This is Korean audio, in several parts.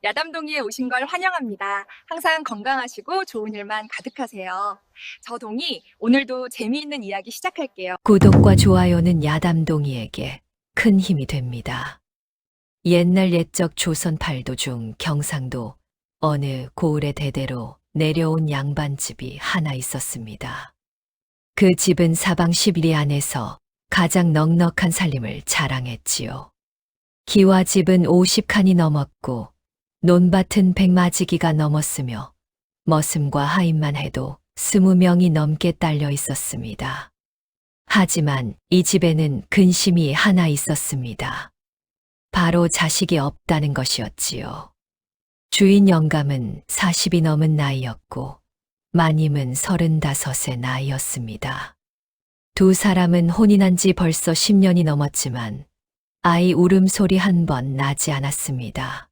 야담동이에 오신 걸 환영합니다. 항상 건강하시고 좋은 일만 가득하세요. 저 동이 오늘도 재미있는 이야기 시작할게요. 구독과 좋아요는 야담동이에게 큰 힘이 됩니다. 옛날 옛적 조선 팔도 중 경상도 어느 고을의 대대로 내려온 양반집이 하나 있었습니다. 그 집은 사방 11리 안에서 가장 넉넉한 살림을 자랑했지요. 기와 집은 50칸이 넘었고 논밭은 100마지기가 넘었으며 머슴과 하인만 해도 20명이 넘게 딸려 있었습니다. 하지만 이 집에는 근심이 하나 있었습니다. 바로 자식이 없다는 것이었지요. 주인 영감은 40이 넘은 나이였고 마님은 35의 나이였습니다. 두 사람은 혼인한 지 벌써 10년이 넘었지만 아이 울음소리 한 번 나지 않았습니다.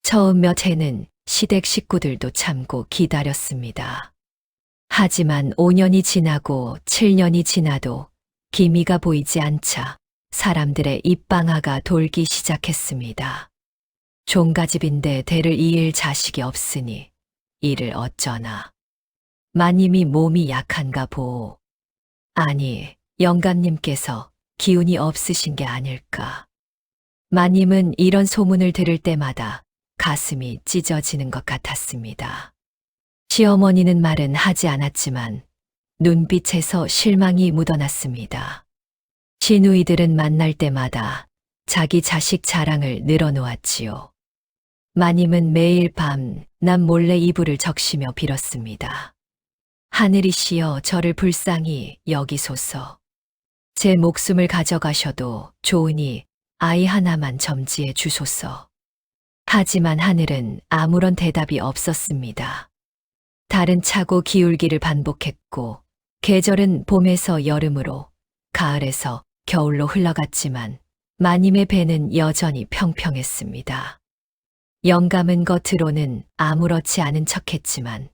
처음 몇 해는 시댁 식구들도 참고 기다렸습니다. 하지만 5년이 지나고 7년이 지나도 기미가 보이지 않자 사람들의 입방아가 돌기 시작했습니다. 종가집인데 대를 이을 자식이 없으니 이를 어쩌나. 마님이 몸이 약한가 보오. 아니, 영감님께서 기운이 없으신 게 아닐까. 마님은 이런 소문을 들을 때마다 가슴이 찢어지는 것 같았습니다. 시어머니는 말은 하지 않았지만 눈빛에서 실망이 묻어났습니다. 시누이들은 만날 때마다 자기 자식 자랑을 늘어놓았지요. 마님은 매일 밤 남 몰래 이불을 적시며 빌었습니다. 하늘이시여 저를 불쌍히 여기소서. 제 목숨을 가져가셔도 좋으니 아이 하나만 점지해 주소서. 하지만 하늘은 아무런 대답이 없었습니다. 달은 차고 기울기를 반복했고 계절은 봄에서 여름으로 가을에서 겨울로 흘러갔지만 마님의 배는 여전히 평평했습니다. 영감은 겉으로는 아무렇지 않은 척했지만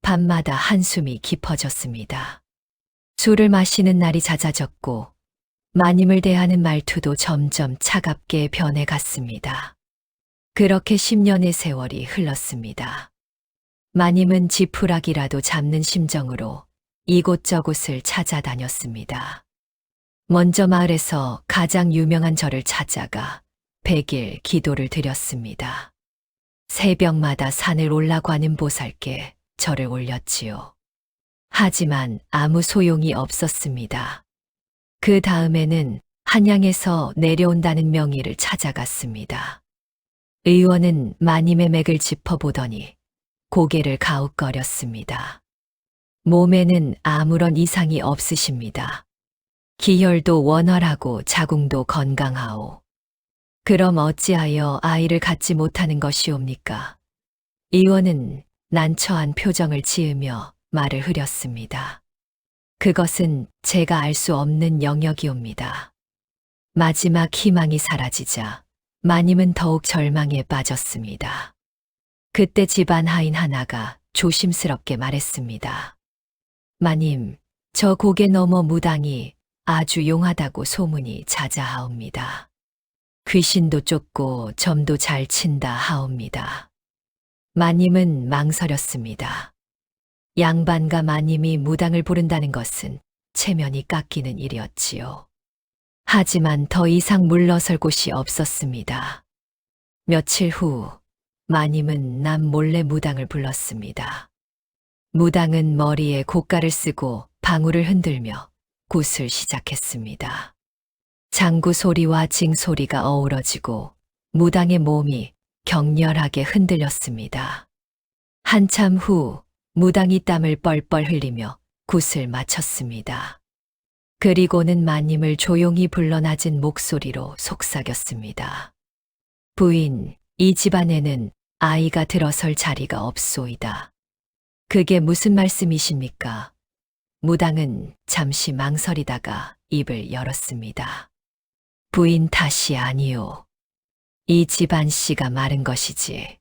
밤마다 한숨이 깊어졌습니다. 술을 마시는 날이 잦아졌고 마님을 대하는 말투도 점점 차갑게 변해갔습니다. 그렇게 10년의 세월이 흘렀습니다. 마님은 지푸라기라도 잡는 심정으로 이곳저곳을 찾아다녔습니다. 먼저 마을에서 가장 유명한 절을 찾아가 100일 기도를 드렸습니다. 새벽마다 산을 올라가는 보살께 절을 올렸지요. 하지만 아무 소용이 없었습니다. 그 다음에는 한양에서 내려온다는 명의를 찾아갔습니다. 의원은 마님의 맥을 짚어보더니 고개를 가웃거렸습니다. 몸에는 아무런 이상이 없으십니다. 기혈도 원활하고 자궁도 건강하오. 그럼 어찌하여 아이를 갖지 못하는 것이옵니까? 의원은 난처한 표정을 지으며 말을 흐렸습니다. 그것은 제가 알 수 없는 영역이옵니다. 마지막 희망이 사라지자 마님은 더욱 절망에 빠졌습니다. 그때 집안 하인 하나가 조심스럽게 말했습니다. 마님, 저 고개 너머 무당이 아주 용하다고 소문이 자자하옵니다. 귀신도 쫓고 점도 잘 친다 하옵니다. 마님은 망설였습니다. 양반과 마님이 무당을 부른다는 것은 체면이 깎이는 일이었지요. 하지만 더 이상 물러설 곳이 없었습니다. 며칠 후 마님은 남 몰래 무당을 불렀습니다. 무당은 머리에 고가를 쓰고 방울을 흔들며 굿을 시작했습니다. 장구 소리와 징 소리가 어우러지고 무당의 몸이 격렬하게 흔들렸습니다. 한참 후 무당이 땀을 뻘뻘 흘리며 굿을 마쳤습니다. 그리고는 마님을 조용히 불러 낮은 목소리로 속삭였습니다. 부인, 이 집안에는 아이가 들어설 자리가 없소이다. 그게 무슨 말씀이십니까? 무당은 잠시 망설이다가 입을 열었습니다. 부인 탓이 아니오. 이 집안 씨가 마른 것이지.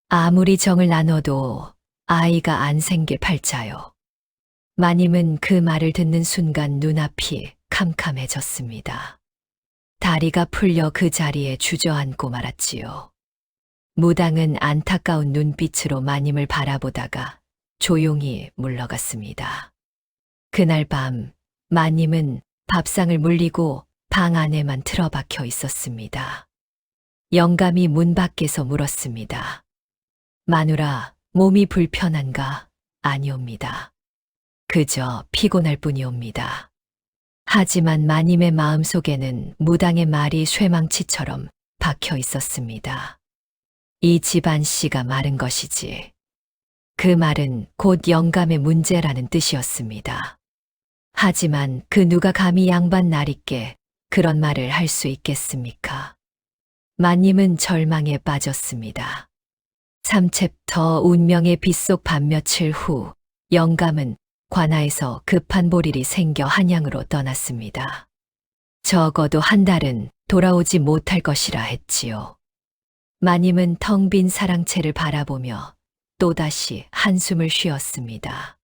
아무리 정을 나눠도 아이가 안 생길 팔자요. 마님은 그 말을 듣는 순간 눈앞이 캄캄해졌습니다. 다리가 풀려 그 자리에 주저앉고 말았지요. 무당은 안타까운 눈빛으로 마님을 바라보다가 조용히 물러갔습니다. 그날 밤 마님은 밥상을 물리고 방 안에만 틀어박혀 있었습니다. 영감이 문 밖에서 물었습니다. 마누라, 몸이 불편한가? 아니옵니다. 그저 피곤할 뿐이옵니다. 하지만 마님의 마음속에는 무당의 말이 쇠망치처럼 박혀 있었습니다. 이 집안 씨가 마른 것이지. 그 말은 곧 영감의 문제라는 뜻이었습니다. 하지만 그 누가 감히 양반 나리께 그런 말을 할 수 있겠습니까? 마님은 절망에 빠졌습니다. 3챕터 운명의 빗속 밤 며칠 후 영감은 관아에서 급한 볼일이 생겨 한양으로 떠났습니다. 적어도 한 달은 돌아오지 못할 것이라 했지요. 마님은 텅 빈 사랑채를 바라보며 또다시 한숨을 쉬었습니다.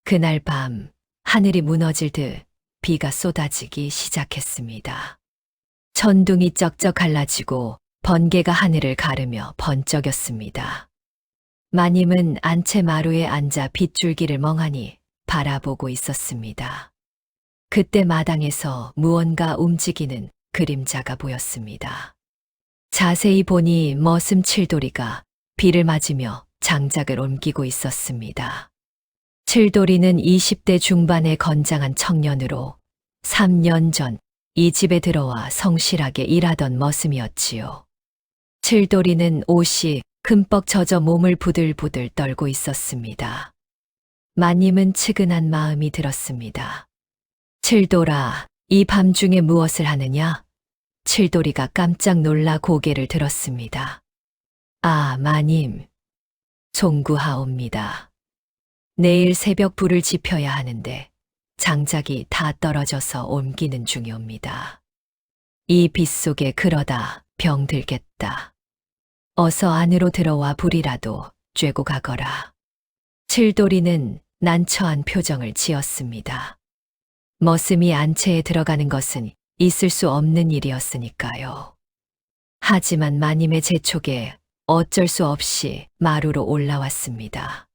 그날 밤 하늘이 무너질 듯 비가 쏟아지기 시작했습니다. 천둥이 쩍쩍 갈라지고 번개가 하늘을 가르며 번쩍였습니다. 마님은 안채 마루에 앉아 빗줄기를 멍하니 바라보고 있었습니다. 그때 마당에서 무언가 움직이는 그림자가 보였습니다. 자세히 보니 머슴 칠돌이가 비를 맞으며 장작을 옮기고 있었습니다. 칠돌이는 20대 중반의 건장한 청년으로 3년 전 이 집에 들어와 성실하게 일하던 머슴이었지요. 칠돌이는 옷이 흠뻑 젖어 몸을 부들부들 떨고 있었습니다. 마님은 측은한 마음이 들었습니다. 칠돌아, 이 밤중에 무엇을 하느냐? 칠돌이가 깜짝 놀라 고개를 들었습니다. 아, 마님. 송구하옵니다. 내일 새벽 불을 지펴야 하는데 장작이 다 떨어져서 옮기는 중이옵니다. 이 빛 속에 그러다 병들겠다. 어서 안으로 들어와 불이라도 쬐고 가거라. 칠돌이는 난처한 표정을 지었습니다. 머슴이 안채에 들어가는 것은 있을 수 없는 일이었으니까요. 하지만 마님의 재촉에 어쩔 수 없이 마루로 올라왔습니다.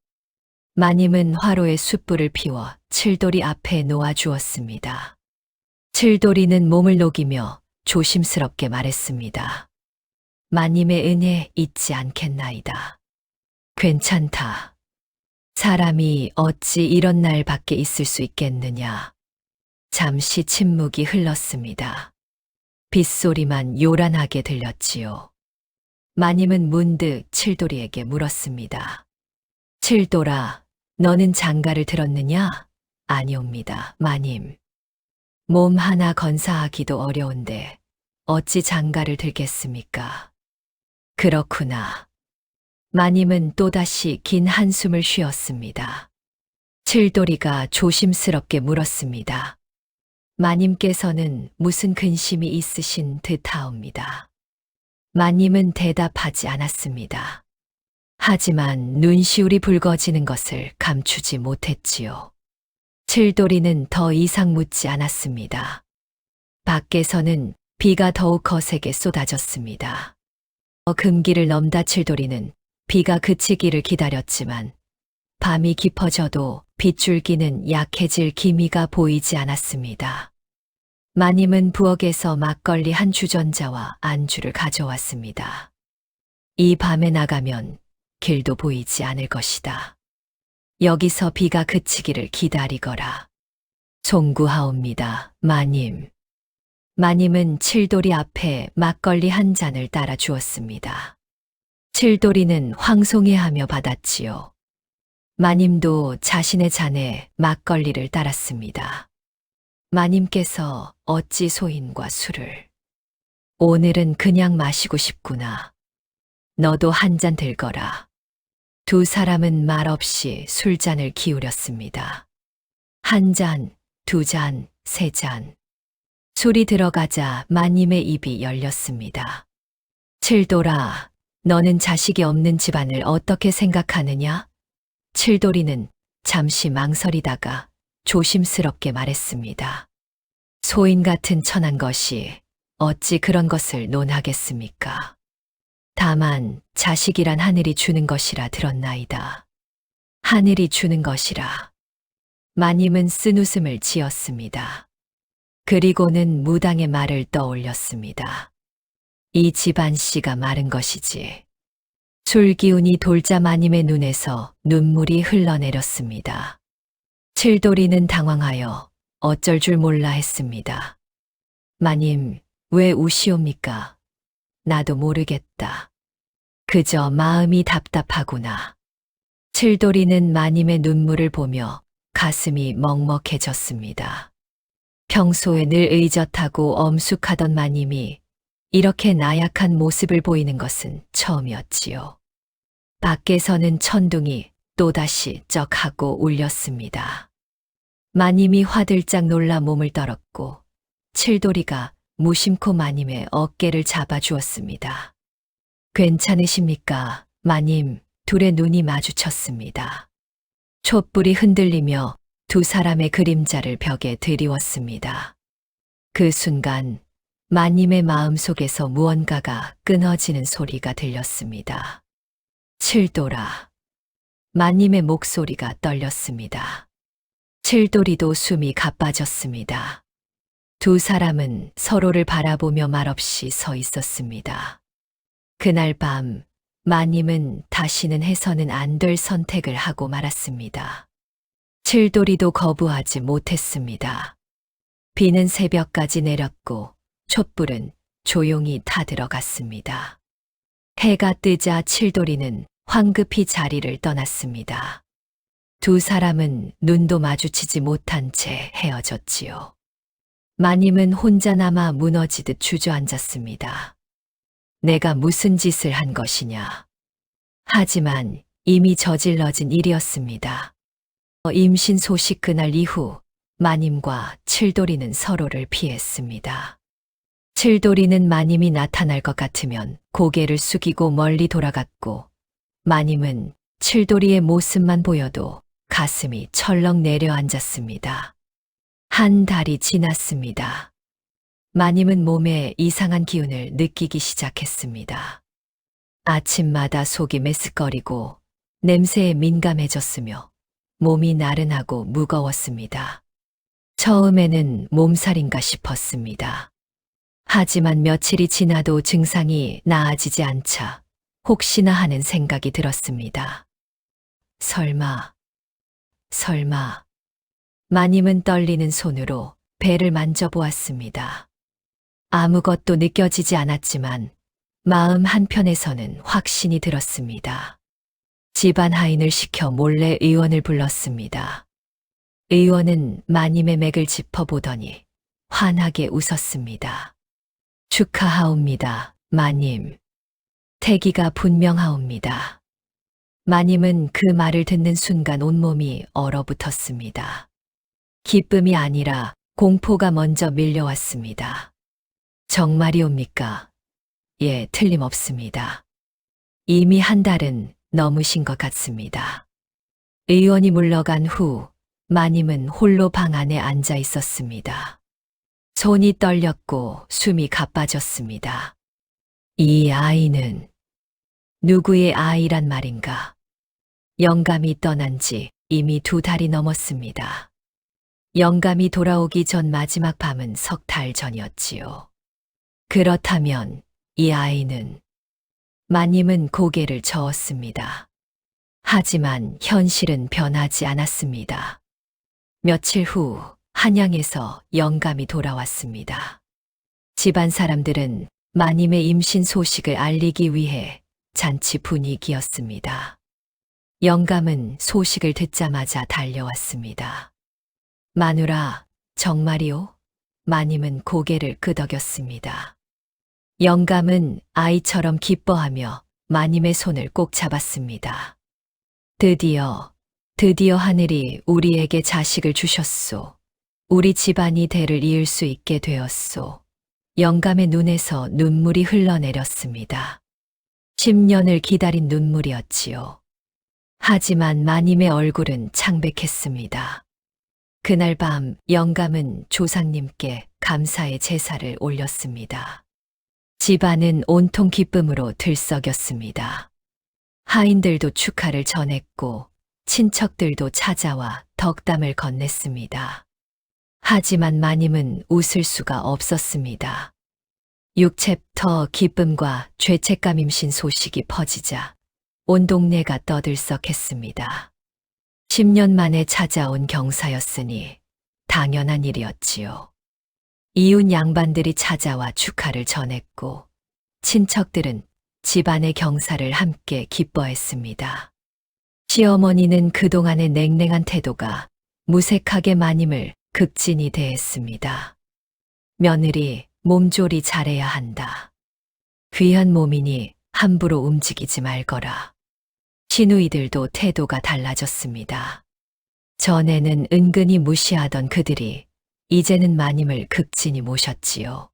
마님은 화로에 숯불을 피워 칠돌이 앞에 놓아주었습니다. 칠돌이는 몸을 녹이며 조심스럽게 말했습니다. 마님의 은혜 잊지 않겠나이다. 괜찮다. 사람이 어찌 이런 날 밖에 있을 수 있겠느냐. 잠시 침묵이 흘렀습니다. 빗소리만 요란하게 들렸지요. 마님은 문득 칠돌이에게 물었습니다. 칠돌아, 너는 장가를 들었느냐? 아니옵니다, 마님. 몸 하나 건사하기도 어려운데 어찌 장가를 들겠습니까? 그렇구나. 마님은 또다시 긴 한숨을 쉬었습니다. 칠돌이가 조심스럽게 물었습니다. 마님께서는 무슨 근심이 있으신 듯하옵니다. 마님은 대답하지 않았습니다. 하지만 눈시울이 붉어지는 것을 감추지 못했지요. 칠돌이는 더 이상 묻지 않았습니다. 밖에서는 비가 더욱 거세게 쏟아졌습니다. 금기를 넘다 칠돌이는 비가 그치기를 기다렸지만 밤이 깊어져도 빗줄기는 약해질 기미가 보이지 않았습니다. 마님은 부엌에서 막걸리 한 주전자와 안주를 가져왔습니다. 이 밤에 나가면 길도 보이지 않을 것이다. 여기서 비가 그치기를 기다리거라. 송구하옵니다, 마님. 마님은 칠돌이 앞에 막걸리 한 잔을 따라 주었습니다. 칠돌이는 황송해하며 받았지요. 마님도 자신의 잔에 막걸리를 따랐습니다. 마님께서 어찌 소인과 술을. 오늘은 그냥 마시고 싶구나. 너도 한 잔 들거라. 두 사람은 말없이 술잔을 기울였습니다. 한 잔, 두 잔, 세 잔. 술이 들어가자 마님의 입이 열렸습니다. 칠돌아, 너는 자식이 없는 집안을 어떻게 생각하느냐? 칠돌이는 잠시 망설이다가 조심스럽게 말했습니다. 소인 같은 천한 것이 어찌 그런 것을 논하겠습니까? 다만 자식이란 하늘이 주는 것이라 들었나이다. 하늘이 주는 것이라. 마님은 쓴웃음을 지었습니다. 그리고는 무당의 말을 떠올렸습니다. 이 집안 씨가 마른 것이지. 술 기운이 돌자 마님의 눈에서 눈물이 흘러내렸습니다. 칠돌이는 당황하여 어쩔 줄 몰라 했습니다. 마님, 왜 우시옵니까? 나도 모르겠다. 그저 마음이 답답하구나. 칠돌이는 마님의 눈물을 보며 가슴이 먹먹해졌습니다. 평소에 늘 의젓하고 엄숙하던 마님이 이렇게 나약한 모습을 보이는 것은 처음이었지요. 밖에서는 천둥이 또다시 쩍하고 울렸습니다. 마님이 화들짝 놀라 몸을 떨었고 칠돌이가 무심코 마님의 어깨를 잡아주었습니다. 괜찮으십니까, 마님? 둘의 눈이 마주쳤습니다. 촛불이 흔들리며 두 사람의 그림자를 벽에 드리웠습니다. 그 순간 마님의 마음속에서 무언가가 끊어지는 소리가 들렸습니다. 칠돌아. 마님의 목소리가 떨렸습니다. 칠돌이도 숨이 가빠졌습니다. 두 사람은 서로를 바라보며 말없이 서 있었습니다. 그날 밤 마님은 다시는 해서는 안 될 선택을 하고 말았습니다. 칠돌이도 거부하지 못했습니다. 비는 새벽까지 내렸고 촛불은 조용히 타들어갔습니다. 해가 뜨자 칠돌이는 황급히 자리를 떠났습니다. 두 사람은 눈도 마주치지 못한 채 헤어졌지요. 마님은 혼자 남아 무너지듯 주저앉았습니다. 내가 무슨 짓을 한 것이냐. 하지만 이미 저질러진 일이었습니다. 임신 소식 그날 이후 마님과 칠돌이는 서로를 피했습니다. 칠돌이는 마님이 나타날 것 같으면 고개를 숙이고 멀리 돌아갔고 마님은 칠돌이의 모습만 보여도 가슴이 철렁 내려앉았습니다. 한 달이 지났습니다. 마님은 몸에 이상한 기운을 느끼기 시작했습니다. 아침마다 속이 메스꺼리고 냄새에 민감해졌으며 몸이 나른하고 무거웠습니다. 처음에는 몸살인가 싶었습니다. 하지만 며칠이 지나도 증상이 나아지지 않자 혹시나 하는 생각이 들었습니다. 설마. 마님은 떨리는 손으로 배를 만져보았습니다. 아무것도 느껴지지 않았지만 마음 한편에서는 확신이 들었습니다. 집안 하인을 시켜 몰래 의원을 불렀습니다. 의원은 마님의 맥을 짚어보더니 환하게 웃었습니다. 축하하옵니다, 마님. 태기가 분명하옵니다. 마님은 그 말을 듣는 순간 온몸이 얼어붙었습니다. 기쁨이 아니라 공포가 먼저 밀려왔습니다. 정말이옵니까? 예, 틀림없습니다. 이미 한 달은 넘으신 것 같습니다. 의원이 물러간 후 마님은 홀로 방 안에 앉아 있었습니다. 손이 떨렸고 숨이 가빠졌습니다. 이 아이는 누구의 아이란 말인가? 영감이 떠난 지 이미 2달이 넘었습니다. 영감이 돌아오기 전 마지막 밤은 3달 전이었지요. 그렇다면 이 아이는 마님은 고개를 저었습니다. 하지만 현실은 변하지 않았습니다. 며칠 후 한양에서 영감이 돌아왔습니다. 집안 사람들은 마님의 임신 소식을 알리기 위해 잔치 분위기였습니다. 영감은 소식을 듣자마자 달려왔습니다. 마누라, 정말이오? 마님은 고개를 끄덕였습니다. 영감은 아이처럼 기뻐하며 마님의 손을 꼭 잡았습니다. 드디어 하늘이 우리에게 자식을 주셨소. 우리 집안이 대를 이을 수 있게 되었소. 영감의 눈에서 눈물이 흘러내렸습니다. 10년을 기다린 눈물이었지요. 하지만 마님의 얼굴은 창백했습니다. 그날 밤 영감은 조상님께 감사의 제사를 올렸습니다. 집안은 온통 기쁨으로 들썩였습니다. 하인들도 축하를 전했고 친척들도 찾아와 덕담을 건넸습니다. 하지만 마님은 웃을 수가 없었습니다. 6챕터 기쁨과 죄책감 임신 소식이 퍼지자 온 동네가 떠들썩했습니다. 10년 만에 찾아온 경사였으니 당연한 일이었지요. 이웃 양반들이 찾아와 축하를 전했고 친척들은 집안의 경사를 함께 기뻐했습니다. 시어머니는 그동안의 냉랭한 태도가 무색하게 마님을 극진히 대했습니다. 며느리 몸조리 잘해야 한다. 귀한 몸이니 함부로 움직이지 말거라. 시누이들도 태도가 달라졌습니다. 전에는 은근히 무시하던 그들이 이제는 마님을 극진히 모셨지요.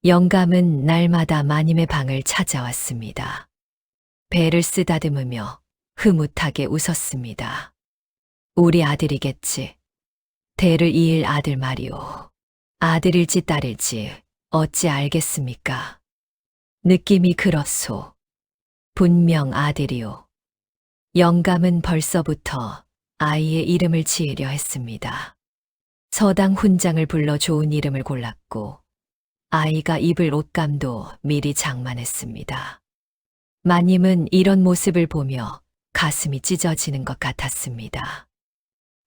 영감은 날마다 마님의 방을 찾아왔습니다. 배를 쓰다듬으며 흐뭇하게 웃었습니다. 우리 아들이겠지. 대를 이을 아들 말이오. 아들일지 딸일지 어찌 알겠습니까? 느낌이 그렇소. 분명 아들이오. 영감은 벌써부터 아이의 이름을 지으려 했습니다. 서당 훈장을 불러 좋은 이름을 골랐고 아이가 입을 옷감도 미리 장만했습니다. 마님은 이런 모습을 보며 가슴이 찢어지는 것 같았습니다.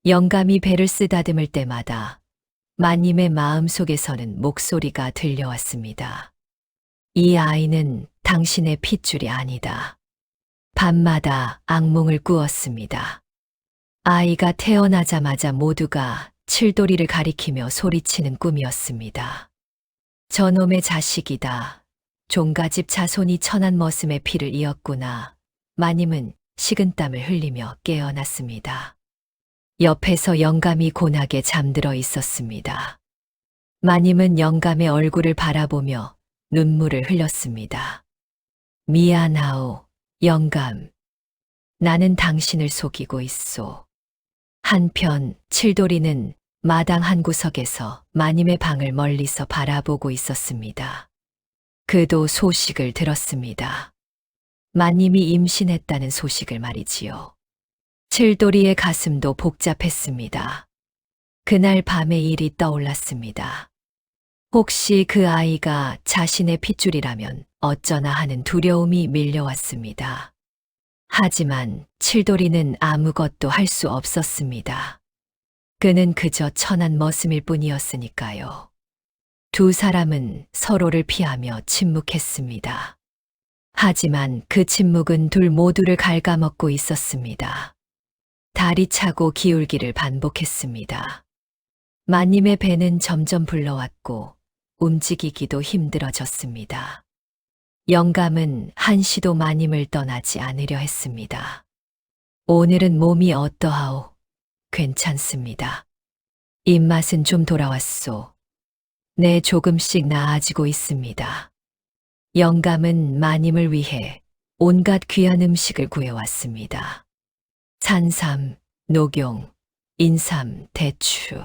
영감이 배를 쓰다듬을 때마다 마님의 마음속에서는 목소리가 들려왔습니다. 이 아이는 당신의 핏줄이 아니다. 밤마다 악몽을 꾸었습니다. 아이가 태어나자마자 모두가 칠도리를 가리키며 소리치는 꿈이었습니다. 저놈의 자식이다. 종가집 자손이 천한 머슴의 피를 이었구나. 마님은 식은땀을 흘리며 깨어났습니다. 옆에서 영감이 곤하게 잠들어 있었습니다. 마님은 영감의 얼굴을 바라보며 눈물을 흘렸습니다. 미안하오, 영감. 나는 당신을 속이고 있소. 한편 칠도리는 마당 한 구석에서 마님의 방을 멀리서 바라보고 있었습니다. 그도 소식을 들었습니다. 마님이 임신했다는 소식을 말이지요. 칠도리의 가슴도 복잡했습니다. 그날 밤의 일이 떠올랐습니다. 혹시 그 아이가 자신의 핏줄이라면 어쩌나 하는 두려움이 밀려왔습니다. 하지만 칠도리는 아무것도 할 수 없었습니다. 그는 그저 천한 머슴일 뿐이었으니까요. 두 사람은 서로를 피하며 침묵했습니다. 하지만 그 침묵은 둘 모두를 갉아먹고 있었습니다. 달이 차고 기울기를 반복했습니다. 마님의 배는 점점 불러왔고 움직이기도 힘들어졌습니다. 영감은 한시도 마님을 떠나지 않으려 했습니다. 오늘은 몸이 어떠하오? 괜찮습니다. 입맛은 좀 돌아왔소. 네, 조금씩 나아지고 있습니다. 영감은 마님을 위해 온갖 귀한 음식을 구해왔습니다. 산삼, 녹용, 인삼, 대추.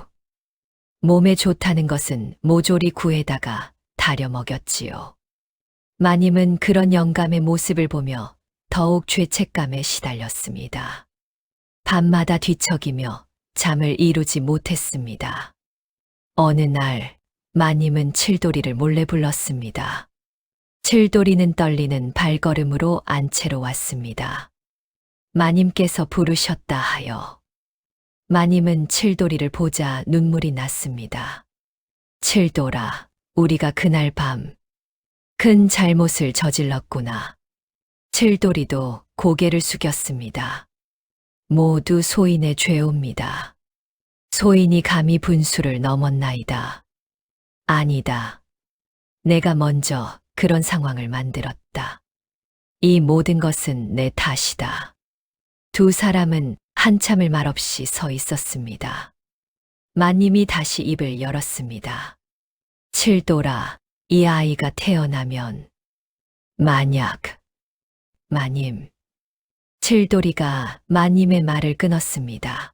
몸에 좋다는 것은 모조리 구에다가 다려 먹였지요. 마님은 그런 영감의 모습을 보며 더욱 죄책감에 시달렸습니다. 밤마다 뒤척이며 잠을 이루지 못했습니다. 어느 날 마님은 칠도리를 몰래 불렀습니다. 칠도리는 떨리는 발걸음으로 안채로 왔습니다. 마님께서 부르셨다 하여. 마님은 칠도리를 보자 눈물이 났습니다. 칠도라, 우리가 그날 밤 큰 잘못을 저질렀구나. 칠도리도 고개를 숙였습니다. 모두 소인의 죄옵니다. 소인이 감히 분수를 넘었나이다. 아니다. 내가 먼저 그런 상황을 만들었다. 이 모든 것은 내 탓이다. 두 사람은 한참을 말없이 서 있었습니다. 마님이 다시 입을 열었습니다. 칠도라, 이 아이가 태어나면 만약 마님. 칠도리가 마님의 말을 끊었습니다.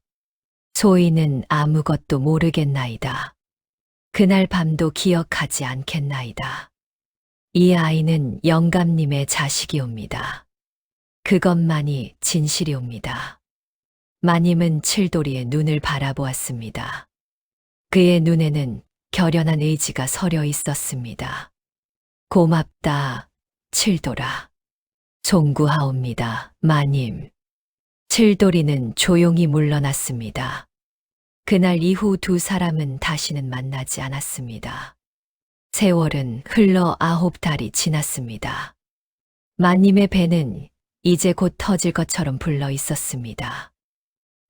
소인은 아무것도 모르겠나이다. 그날 밤도 기억하지 않겠나이다. 이 아이는 영감님의 자식이옵니다. 그것만이 진실이옵니다. 마님은 칠돌이의 눈을 바라보았습니다. 그의 눈에는 결연한 의지가 서려 있었습니다. 고맙다, 칠돌아. 송구하옵니다, 마님. 칠돌이는 조용히 물러났습니다. 그날 이후 두 사람은 다시는 만나지 않았습니다. 세월은 흘러 9달이 지났습니다. 마님의 배는 이제 곧 터질 것처럼 불러 있었습니다.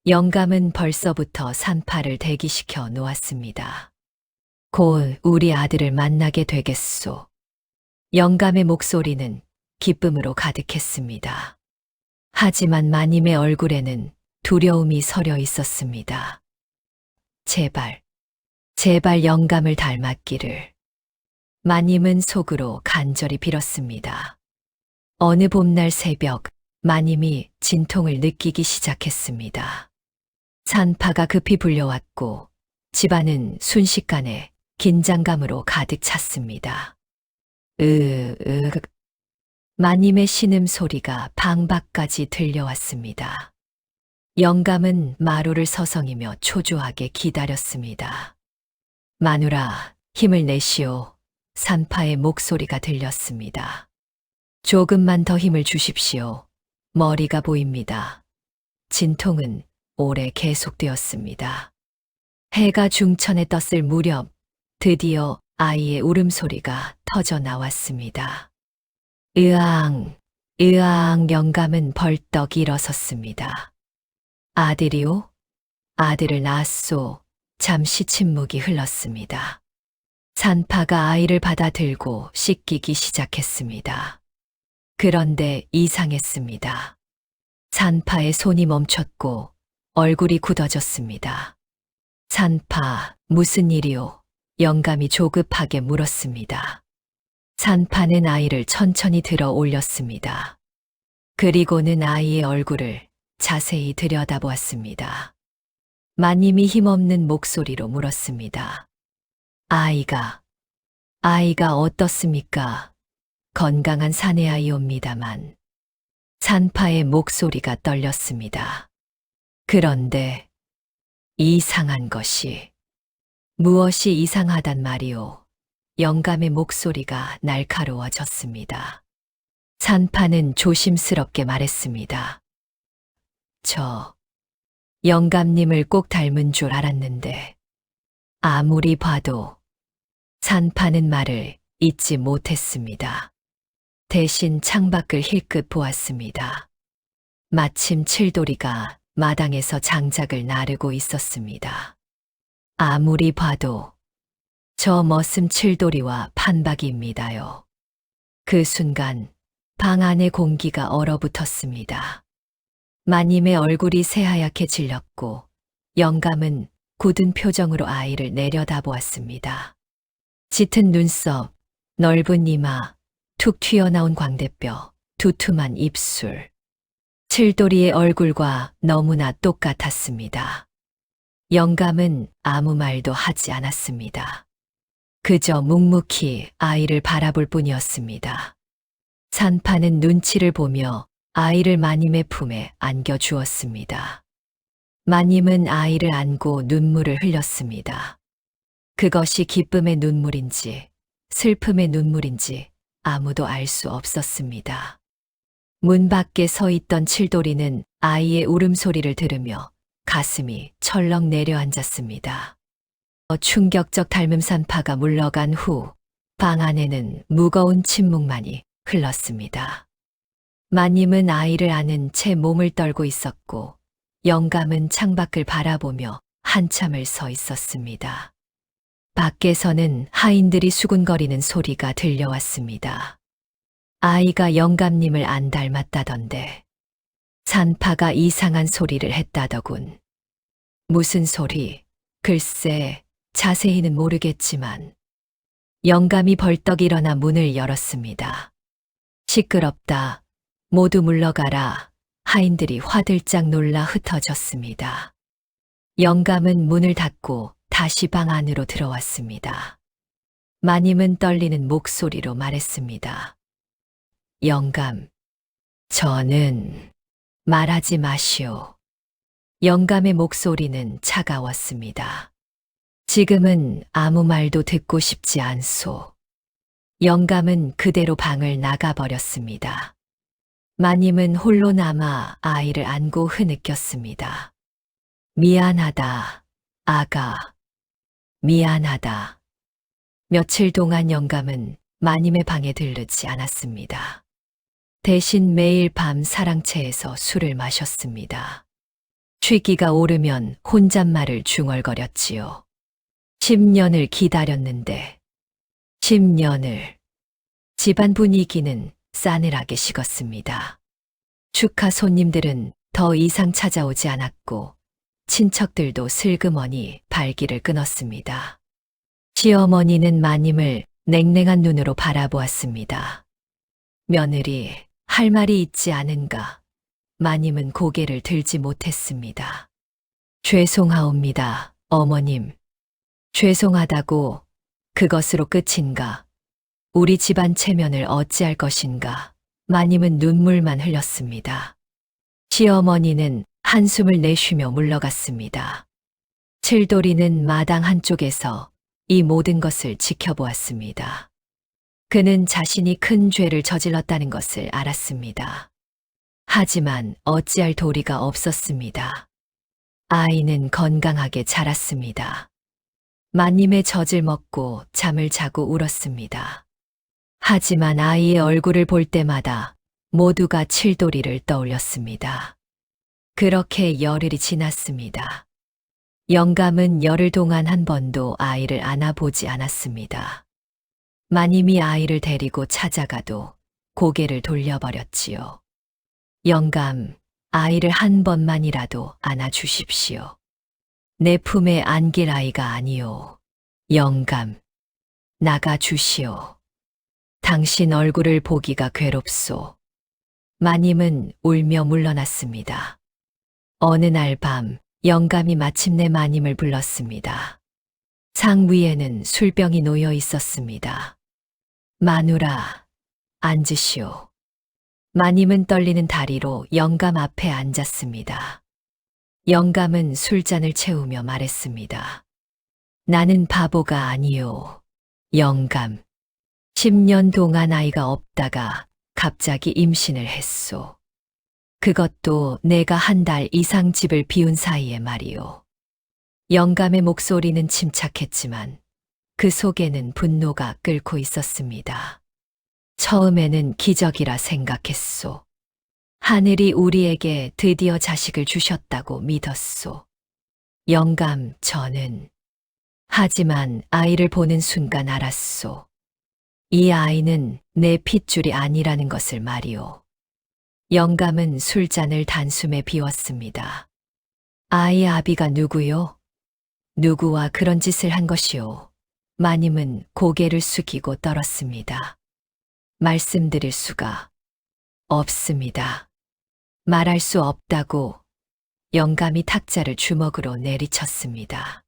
영감은 벌써부터 산파를 대기시켜 놓았습니다. 곧 우리 아들을 만나게 되겠소. 영감의 목소리는 기쁨으로 가득했습니다. 하지만 마님의 얼굴에는 두려움이 서려 있었습니다. 제발 영감을 닮았기를. 마님은 속으로 간절히 빌었습니다. 어느 봄날 새벽, 마님이 진통을 느끼기 시작했습니다. 산파가 급히 불려왔고 집안은 순식간에 긴장감으로 가득 찼습니다. 마님의 신음소리가 방 밖까지 들려왔습니다. 영감은 마루를 서성이며 초조하게 기다렸습니다. 마누라, 힘을 내시오. 산파의 목소리가 들렸습니다. 조금만 더 힘을 주십시오. 머리가 보입니다. 진통은 오래 계속되었습니다. 해가 중천에 떴을 무렵 드디어 아이의 울음소리가 터져 나왔습니다. 으앙, 영감은 벌떡 일어섰습니다. 아들이요? 아들을 낳았소. 잠시 침묵이 흘렀습니다. 산파가 아이를 받아들고 씻기기 시작했습니다. 그런데 이상했습니다. 산파의 손이 멈췄고 얼굴이 굳어졌습니다. 산파, 무슨 일이오? 영감이 조급하게 물었습니다. 산파는 아이를 천천히 들어 올렸습니다. 그리고는 아이의 얼굴을 자세히 들여다보았습니다. 마님이 힘없는 목소리로 물었습니다. 아이가 어떻습니까? 건강한 사내아이옵니다만. 산파의 목소리가 떨렸습니다. 그런데 이상한 것이. 무엇이 이상하단 말이오? 영감의 목소리가 날카로워졌습니다. 산파는 조심스럽게 말했습니다. 저 영감님을 꼭 닮은 줄 알았는데 아무리 봐도. 산파는 말을 잇지 못했습니다. 대신 창밖을 힐끗 보았습니다. 마침 칠돌이가 마당에서 장작을 나르고 있었습니다. 아무리 봐도 저 머슴 칠돌이와 판박이입니다요. 그 순간 방 안의 공기가 얼어붙었습니다. 마님의 얼굴이 새하얗게 질렸고 영감은 굳은 표정으로 아이를 내려다보았습니다. 짙은 눈썹, 넓은 이마, 툭 튀어나온 광대뼈, 두툼한 입술. 칠돌이의 얼굴과 너무나 똑같았습니다. 영감은 아무 말도 하지 않았습니다. 그저 묵묵히 아이를 바라볼 뿐이었습니다. 산파는 눈치를 보며 아이를 마님의 품에 안겨주었습니다. 마님은 아이를 안고 눈물을 흘렸습니다. 그것이 기쁨의 눈물인지 슬픔의 눈물인지 아무도 알 수 없었습니다. 문 밖에 서 있던 칠돌이는 아이의 울음소리를 들으며 가슴이 철렁 내려앉았습니다. 충격적 닮음 산파가 물러간 후 방 안에는 무거운 침묵만이 흘렀습니다. 마님은 아이를 안은 채 몸을 떨고 있었고 영감은 창밖을 바라보며 한참을 서 있었습니다. 밖에서는 하인들이 수군거리는 소리가 들려왔습니다. 아이가 영감님을 안 닮았다던데. 산파가 이상한 소리를 했다더군. 무슨 소리? 글쎄, 자세히는 모르겠지만. 영감이 벌떡 일어나 문을 열었습니다. 시끄럽다. 모두 물러가라. 하인들이 화들짝 놀라 흩어졌습니다. 영감은 문을 닫고 다시 방 안으로 들어왔습니다. 마님은 떨리는 목소리로 말했습니다. 영감, 저는 말하지 마시오. 영감의 목소리는 차가웠습니다. 지금은 아무 말도 듣고 싶지 않소. 영감은 그대로 방을 나가버렸습니다. 마님은 홀로 남아 아이를 안고 흐느꼈습니다. 미안하다, 아가. 미안하다. 며칠 동안 영감은 마님의 방에 들르지 않았습니다. 대신 매일 밤 사랑채에서 술을 마셨습니다. 취기가 오르면 혼잣말을 중얼거렸지요. 10년을 기다렸는데 10년을 집안 분위기는 싸늘하게 식었습니다. 축하 손님들은 더 이상 찾아오지 않았고 친척들도 슬그머니 발길을 끊었습니다. 시어머니는 마님을 냉랭한 눈으로 바라보았습니다. 며느리, 할 말이 있지 않은가? 마님은 고개를 들지 못했습니다. 죄송하옵니다, 어머님. 죄송하다고 그것으로 끝인가? 우리 집안 체면을 어찌할 것인가? 마님은 눈물만 흘렸습니다. 시어머니는 한숨을 내쉬며 물러갔습니다. 칠돌이는 마당 한쪽에서 이 모든 것을 지켜보았습니다. 그는 자신이 큰 죄를 저질렀다는 것을 알았습니다. 하지만 어찌할 도리가 없었습니다. 아이는 건강하게 자랐습니다. 마님의 젖을 먹고 잠을 자고 울었습니다. 하지만 아이의 얼굴을 볼 때마다 모두가 칠돌이를 떠올렸습니다. 그렇게 열흘이 지났습니다. 영감은 열흘 동안 한 번도 아이를 안아보지 않았습니다. 마님이 아이를 데리고 찾아가도 고개를 돌려버렸지요. 영감, 아이를 한 번만이라도 안아주십시오. 내 품에 안길 아이가 아니오. 영감, 나가주시오. 당신 얼굴을 보기가 괴롭소. 마님은 울며 물러났습니다. 어느 날 밤, 영감이 마침내 마님을 불렀습니다. 상 위에는 술병이 놓여 있었습니다. 마누라, 앉으시오. 마님은 떨리는 다리로 영감 앞에 앉았습니다. 영감은 술잔을 채우며 말했습니다. 나는 바보가 아니오. 영감, 10년 동안 아이가 없다가 갑자기 임신을 했소. 그것도 내가 한 달 이상 집을 비운 사이에 말이오. 영감의 목소리는 침착했지만 그 속에는 분노가 끓고 있었습니다. 처음에는 기적이라 생각했소. 하늘이 우리에게 드디어 자식을 주셨다고 믿었소. 영감, 저는. 하지만 아이를 보는 순간 알았소. 이 아이는 내 핏줄이 아니라는 것을 말이오. 영감은 술잔을 단숨에 비웠습니다. 아이 아비가 누구요? 누구와 그런 짓을 한 것이오? 마님은 고개를 숙이고 떨었습니다. 말씀드릴 수가 없습니다. 말할 수 없다고. 영감이 탁자를 주먹으로 내리쳤습니다.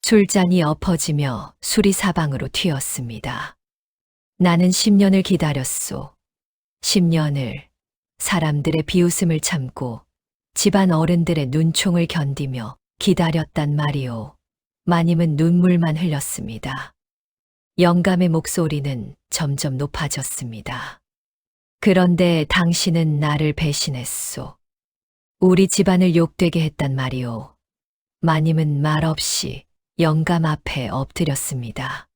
술잔이 엎어지며 술이 사방으로 튀었습니다. 나는 10년을 기다렸소. 10년을 사람들의 비웃음을 참고 집안 어른들의 눈총을 견디며 기다렸단 말이오. 마님은 눈물만 흘렸습니다. 영감의 목소리는 점점 높아졌습니다. 그런데 당신은 나를 배신했소. 우리 집안을 욕되게 했단 말이오. 마님은 말없이 영감 앞에 엎드렸습니다.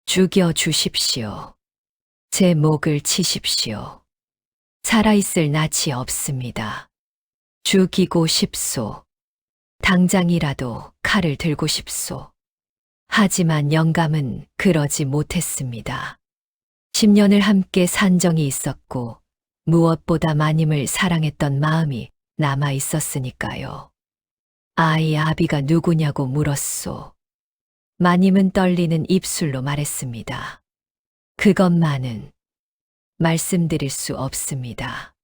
죽여 주십시오. 제 목을 치십시오. 살아있을 낯이 없습니다. 죽이고 싶소. 당장이라도 칼을 들고 싶소. 하지만 영감은 그러지 못했습니다. 10년을 함께 산 정이 있었고 무엇보다 마님을 사랑했던 마음이 남아 있었으니까요. 아이 아비가 누구냐고 물었소. 마님은 떨리는 입술로 말했습니다. 그것만은 말씀드릴 수 없습니다.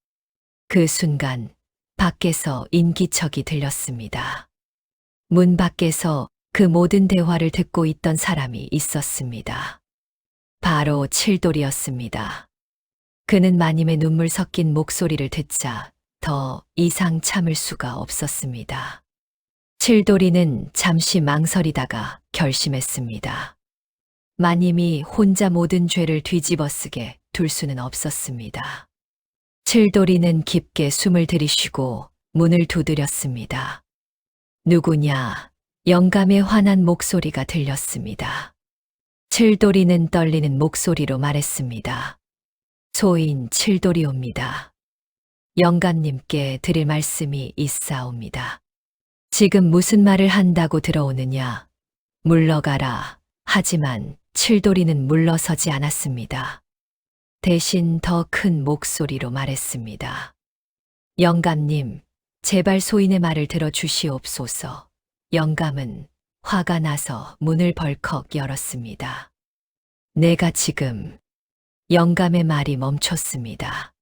그 순간 밖에서 인기척이 들렸습니다. 문 밖에서 그 모든 대화를 듣고 있던 사람이 있었습니다. 바로 칠돌이었습니다. 그는 마님의 눈물 섞인 목소리를 듣자 더 이상 참을 수가 없었습니다. 칠돌이는 잠시 망설이다가 결심했습니다. 마님이 혼자 모든 죄를 뒤집어쓰게 둘 수는 없었습니다. 칠돌이는 깊게 숨을 들이쉬고 문을 두드렸습니다. 누구냐? 영감의 환한 목소리가 들렸습니다. 칠돌이는 떨리는 목소리로 말했습니다. 소인 칠돌이옵니다. 영감님께 드릴 말씀이 있사옵니다. 지금 무슨 말을 한다고 들어오느냐? 물러가라. 하지만 칠돌이는 물러서지 않았습니다. 대신 더 큰 목소리로 말했습니다. 영감님, 제발 소인의 말을 들어주시옵소서. 영감은 화가 나서 문을 벌컥 열었습니다. 내가 지금 영감의 말이 멈췄습니다.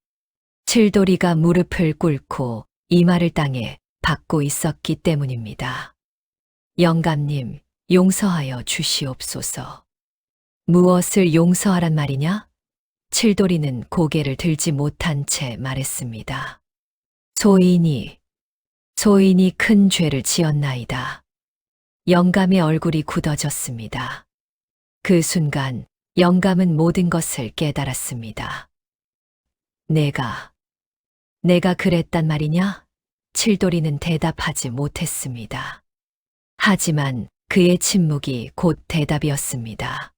칠돌이가 무릎을 꿇고 이마를 땅에 박고 있었기 때문입니다. 영감님, 용서하여 주시옵소서. 무엇을 용서하란 말이냐? 칠돌이는 고개를 들지 못한 채 말했습니다. 소인이 큰 죄를 지었나이다. 영감의 얼굴이 굳어졌습니다. 그 순간 영감은 모든 것을 깨달았습니다. 내가 그랬단 말이냐? 칠돌이는 대답하지 못했습니다. 하지만 그의 침묵이 곧 대답이었습니다.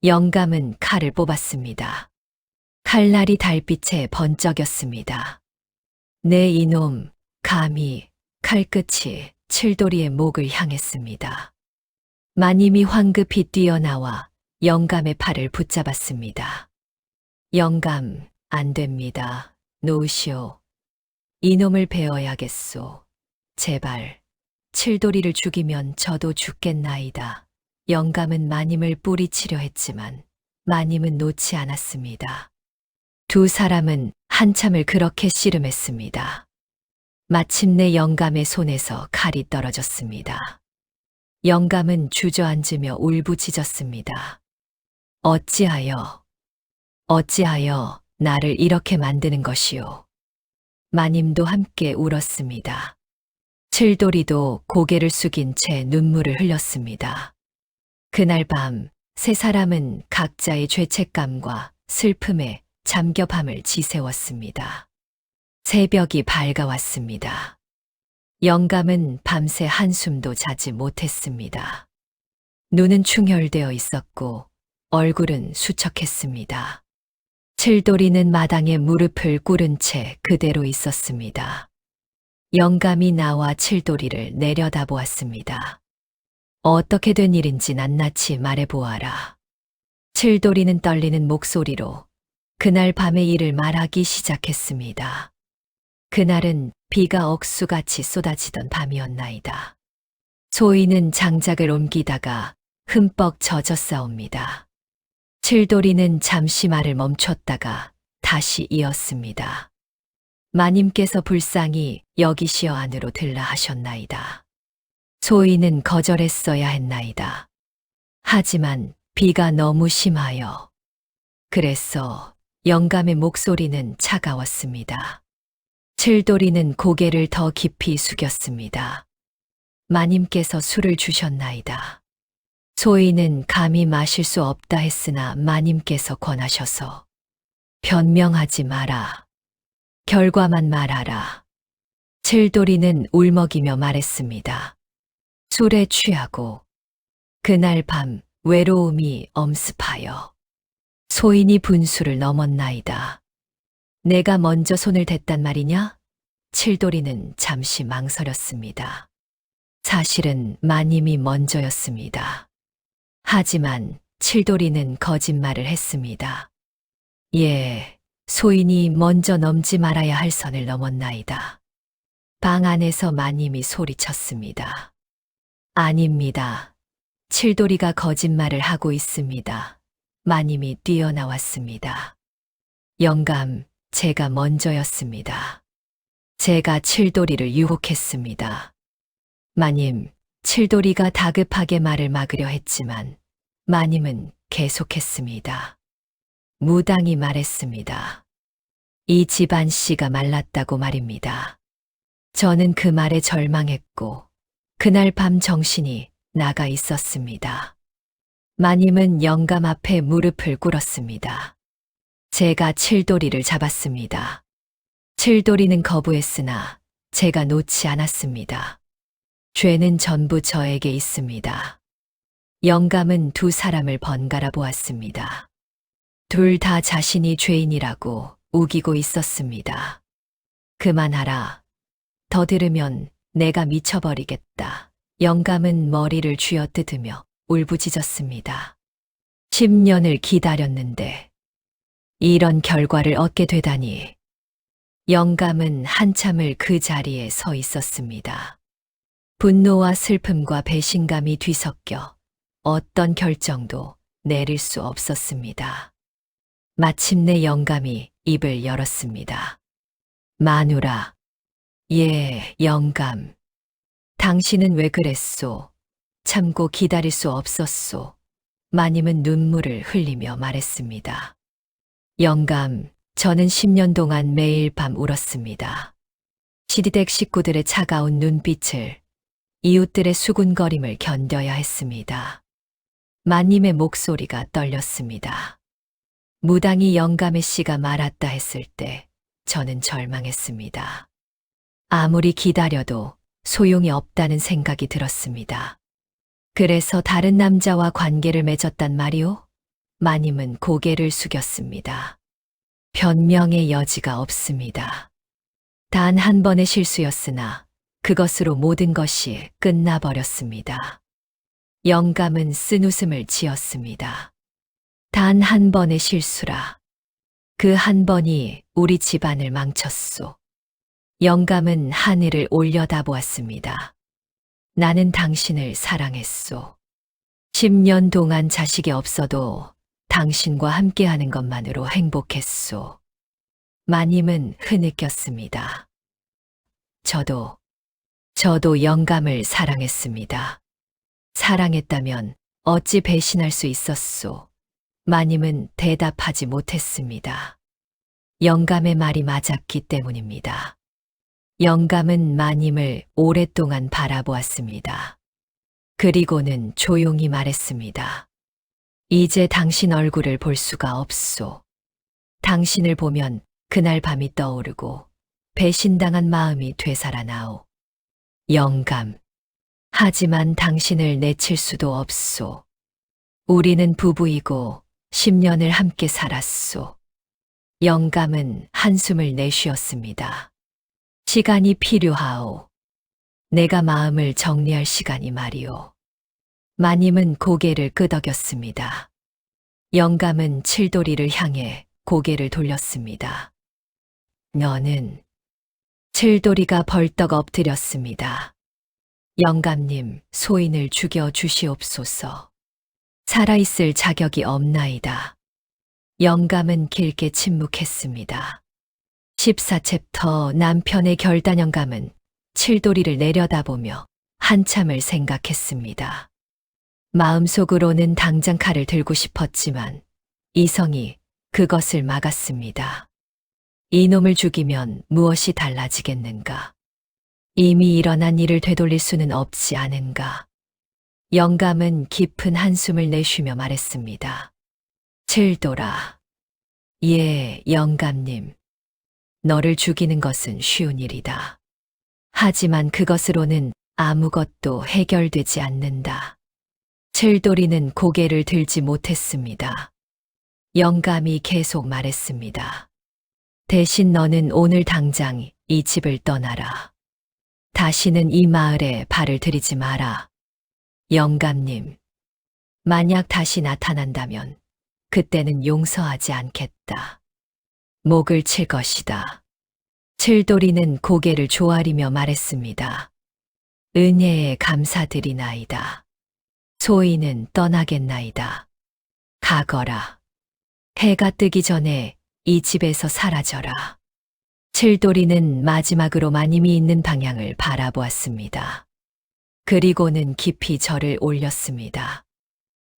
영감은 칼을 뽑았습니다. 칼날이 달빛에 번쩍였습니다. 내 이놈, 감히 칼끝이 칠돌이의 목을 향했습니다. 마님이 황급히 뛰어나와 영감의 팔을 붙잡았습니다. 영감, 안 됩니다. 놓으시오. 이놈을 베어야겠소. 제발, 칠돌이를 죽이면 저도 죽겠나이다. 영감은 마님을 뿌리치려 했지만 마님은 놓지 않았습니다. 두 사람은 한참을 그렇게 씨름했습니다. 마침내 영감의 손에서 칼이 떨어졌습니다. 영감은 주저앉으며 울부짖었습니다. 어찌하여 나를 이렇게 만드는 것이오. 마님도 함께 울었습니다. 칠돌이도 고개를 숙인 채 눈물을 흘렸습니다. 그날 밤 세 사람은 각자의 죄책감과 슬픔에 잠겨 밤을 지새웠습니다. 새벽이 밝아왔습니다. 영감은 밤새 한숨도 자지 못했습니다. 눈은 충혈되어 있었고 얼굴은 수척했습니다. 칠돌이는 마당에 무릎을 꿇은 채 그대로 있었습니다. 영감이 나와 칠돌이를 내려다보았습니다. 어떻게 된 일인지 낱낱이 말해보아라. 칠돌이는 떨리는 목소리로 그날 밤의 일을 말하기 시작했습니다. 그날은 비가 억수같이 쏟아지던 밤이었나이다. 소인은 장작을 옮기다가 흠뻑 젖었사옵니다. 칠돌이는 잠시 말을 멈췄다가 다시 이었습니다. 마님께서 불쌍히 여기시어 안으로 들라 하셨나이다. 소인은 거절했어야 했나이다. 하지만 비가 너무 심하여. 그래서 영감의 목소리는 차가웠습니다. 칠돌이는 고개를 더 깊이 숙였습니다. 마님께서 술을 주셨나이다. 소인은 감히 마실 수 없다 했으나 마님께서 권하셔서 변명하지 마라. 결과만 말하라. 칠돌이는 울먹이며 말했습니다. 술에 취하고 그날 밤 외로움이 엄습하여 소인이 분수를 넘었나이다. 내가 먼저 손을 댔단 말이냐? 칠돌이는 잠시 망설였습니다. 사실은 마님이 먼저였습니다. 하지만 칠돌이는 거짓말을 했습니다. 예, 소인이 먼저 넘지 말아야 할 선을 넘었나이다. 방 안에서 마님이 소리쳤습니다. 아닙니다. 칠돌이가 거짓말을 하고 있습니다. 마님이 뛰어나왔습니다. 영감, 제가 먼저였습니다. 제가 칠돌이를 유혹했습니다. 마님, 칠돌이가 다급하게 말을 막으려 했지만 마님은 계속했습니다. 무당이 말했습니다. 이 집안 씨가 말랐다고 말입니다. 저는 그 말에 절망했고 그날 밤 정신이 나가 있었습니다. 마님은 영감 앞에 무릎을 꿇었습니다. 제가 칠도리를 잡았습니다. 칠도리는 거부했으나 제가 놓지 않았습니다. 죄는 전부 저에게 있습니다. 영감은 두 사람을 번갈아 보았습니다. 둘 다 자신이 죄인이라고 우기고 있었습니다. 그만하라. 더 들으면 내가 미쳐버리겠다. 영감은 머리를 쥐어뜯으며 울부짖었습니다. 10년을 기다렸는데 이런 결과를 얻게 되다니. 영감은 한참을 그 자리에 서 있었습니다. 분노와 슬픔과 배신감이 뒤섞여 어떤 결정도 내릴 수 없었습니다. 마침내 영감이 입을 열었습니다. 마누라. 예, 영감. 당신은 왜 그랬소? 참고 기다릴 수 없었소. 마님은 눈물을 흘리며 말했습니다. 영감, 저는 10년 동안 매일 밤 울었습니다. 시디댁 식구들의 차가운 눈빛을, 이웃들의 수군거림을 견뎌야 했습니다. 마님의 목소리가 떨렸습니다. 무당이 영감의 씨가 말았다 했을 때 저는 절망했습니다. 아무리 기다려도 소용이 없다는 생각이 들었습니다. 그래서 다른 남자와 관계를 맺었단 말이오? 마님은 고개를 숙였습니다. 변명의 여지가 없습니다. 단 한 번의 실수였으나 그것으로 모든 것이 끝나버렸습니다. 영감은 쓴웃음을 지었습니다. 단 한 번의 실수라. 그 한 번이 우리 집안을 망쳤소. 영감은 하늘을 올려다보았습니다. 나는 당신을 사랑했소. 10년 동안 자식이 없어도 당신과 함께하는 것만으로 행복했소. 마님은 흐느꼈습니다. 저도 영감을 사랑했습니다. 사랑했다면 어찌 배신할 수 있었소? 마님은 대답하지 못했습니다. 영감의 말이 맞았기 때문입니다. 영감은 마님을 오랫동안 바라보았습니다. 그리고는 조용히 말했습니다. 이제 당신 얼굴을 볼 수가 없소. 당신을 보면 그날 밤이 떠오르고 배신당한 마음이 되살아나오. 영감. 하지만 당신을 내칠 수도 없소. 우리는 부부이고 10년을 함께 살았소. 영감은 한숨을 내쉬었습니다. 시간이 필요하오. 내가 마음을 정리할 시간이 말이오. 마님은 고개를 끄덕였습니다. 영감은 칠도리를 향해 고개를 돌렸습니다. 너는. 칠도리가 벌떡 엎드렸습니다. 영감님, 소인을 죽여 주시옵소서. 살아있을 자격이 없나이다. 영감은 길게 침묵했습니다. 14챕터 남편의 결단. 영감은 칠도리를 내려다보며 한참을 생각했습니다. 마음속으로는 당장 칼을 들고 싶었지만 이성이 그것을 막았습니다. 이놈을 죽이면 무엇이 달라지겠는가? 이미 일어난 일을 되돌릴 수는 없지 않은가? 영감은 깊은 한숨을 내쉬며 말했습니다. 칠도라. 예, 영감님. 너를 죽이는 것은 쉬운 일이다. 하지만 그것으로는 아무것도 해결되지 않는다. 칠도리는 고개를 들지 못했습니다. 영감이 계속 말했습니다. 대신 너는 오늘 당장 이 집을 떠나라. 다시는 이 마을에 발을 들이지 마라. 영감님, 만약 다시 나타난다면 그때는 용서하지 않겠다. 목을 칠 것이다. 칠도리는 고개를 조아리며 말했습니다. 은혜에 감사드리나이다. 소인은 떠나겠나이다. 가거라. 해가 뜨기 전에 이 집에서 사라져라. 칠도리는 마지막으로 마님이 있는 방향을 바라보았습니다. 그리고는 깊이 절을 올렸습니다.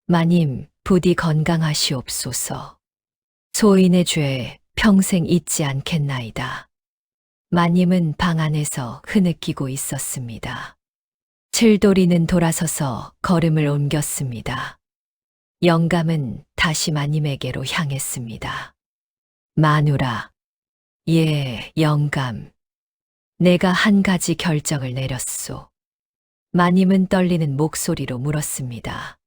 마님, 부디 건강하시옵소서. 소인의 죄 평생 잊지 않겠나이다. 마님은 방 안에서 흐느끼고 있었습니다. 칠돌이는 돌아서서 걸음을 옮겼습니다. 영감은 다시 마님에게로 향했습니다. 마누라, 예, 영감. 내가 한 가지 결정을 내렸소. 마님은 떨리는 목소리로 물었습니다.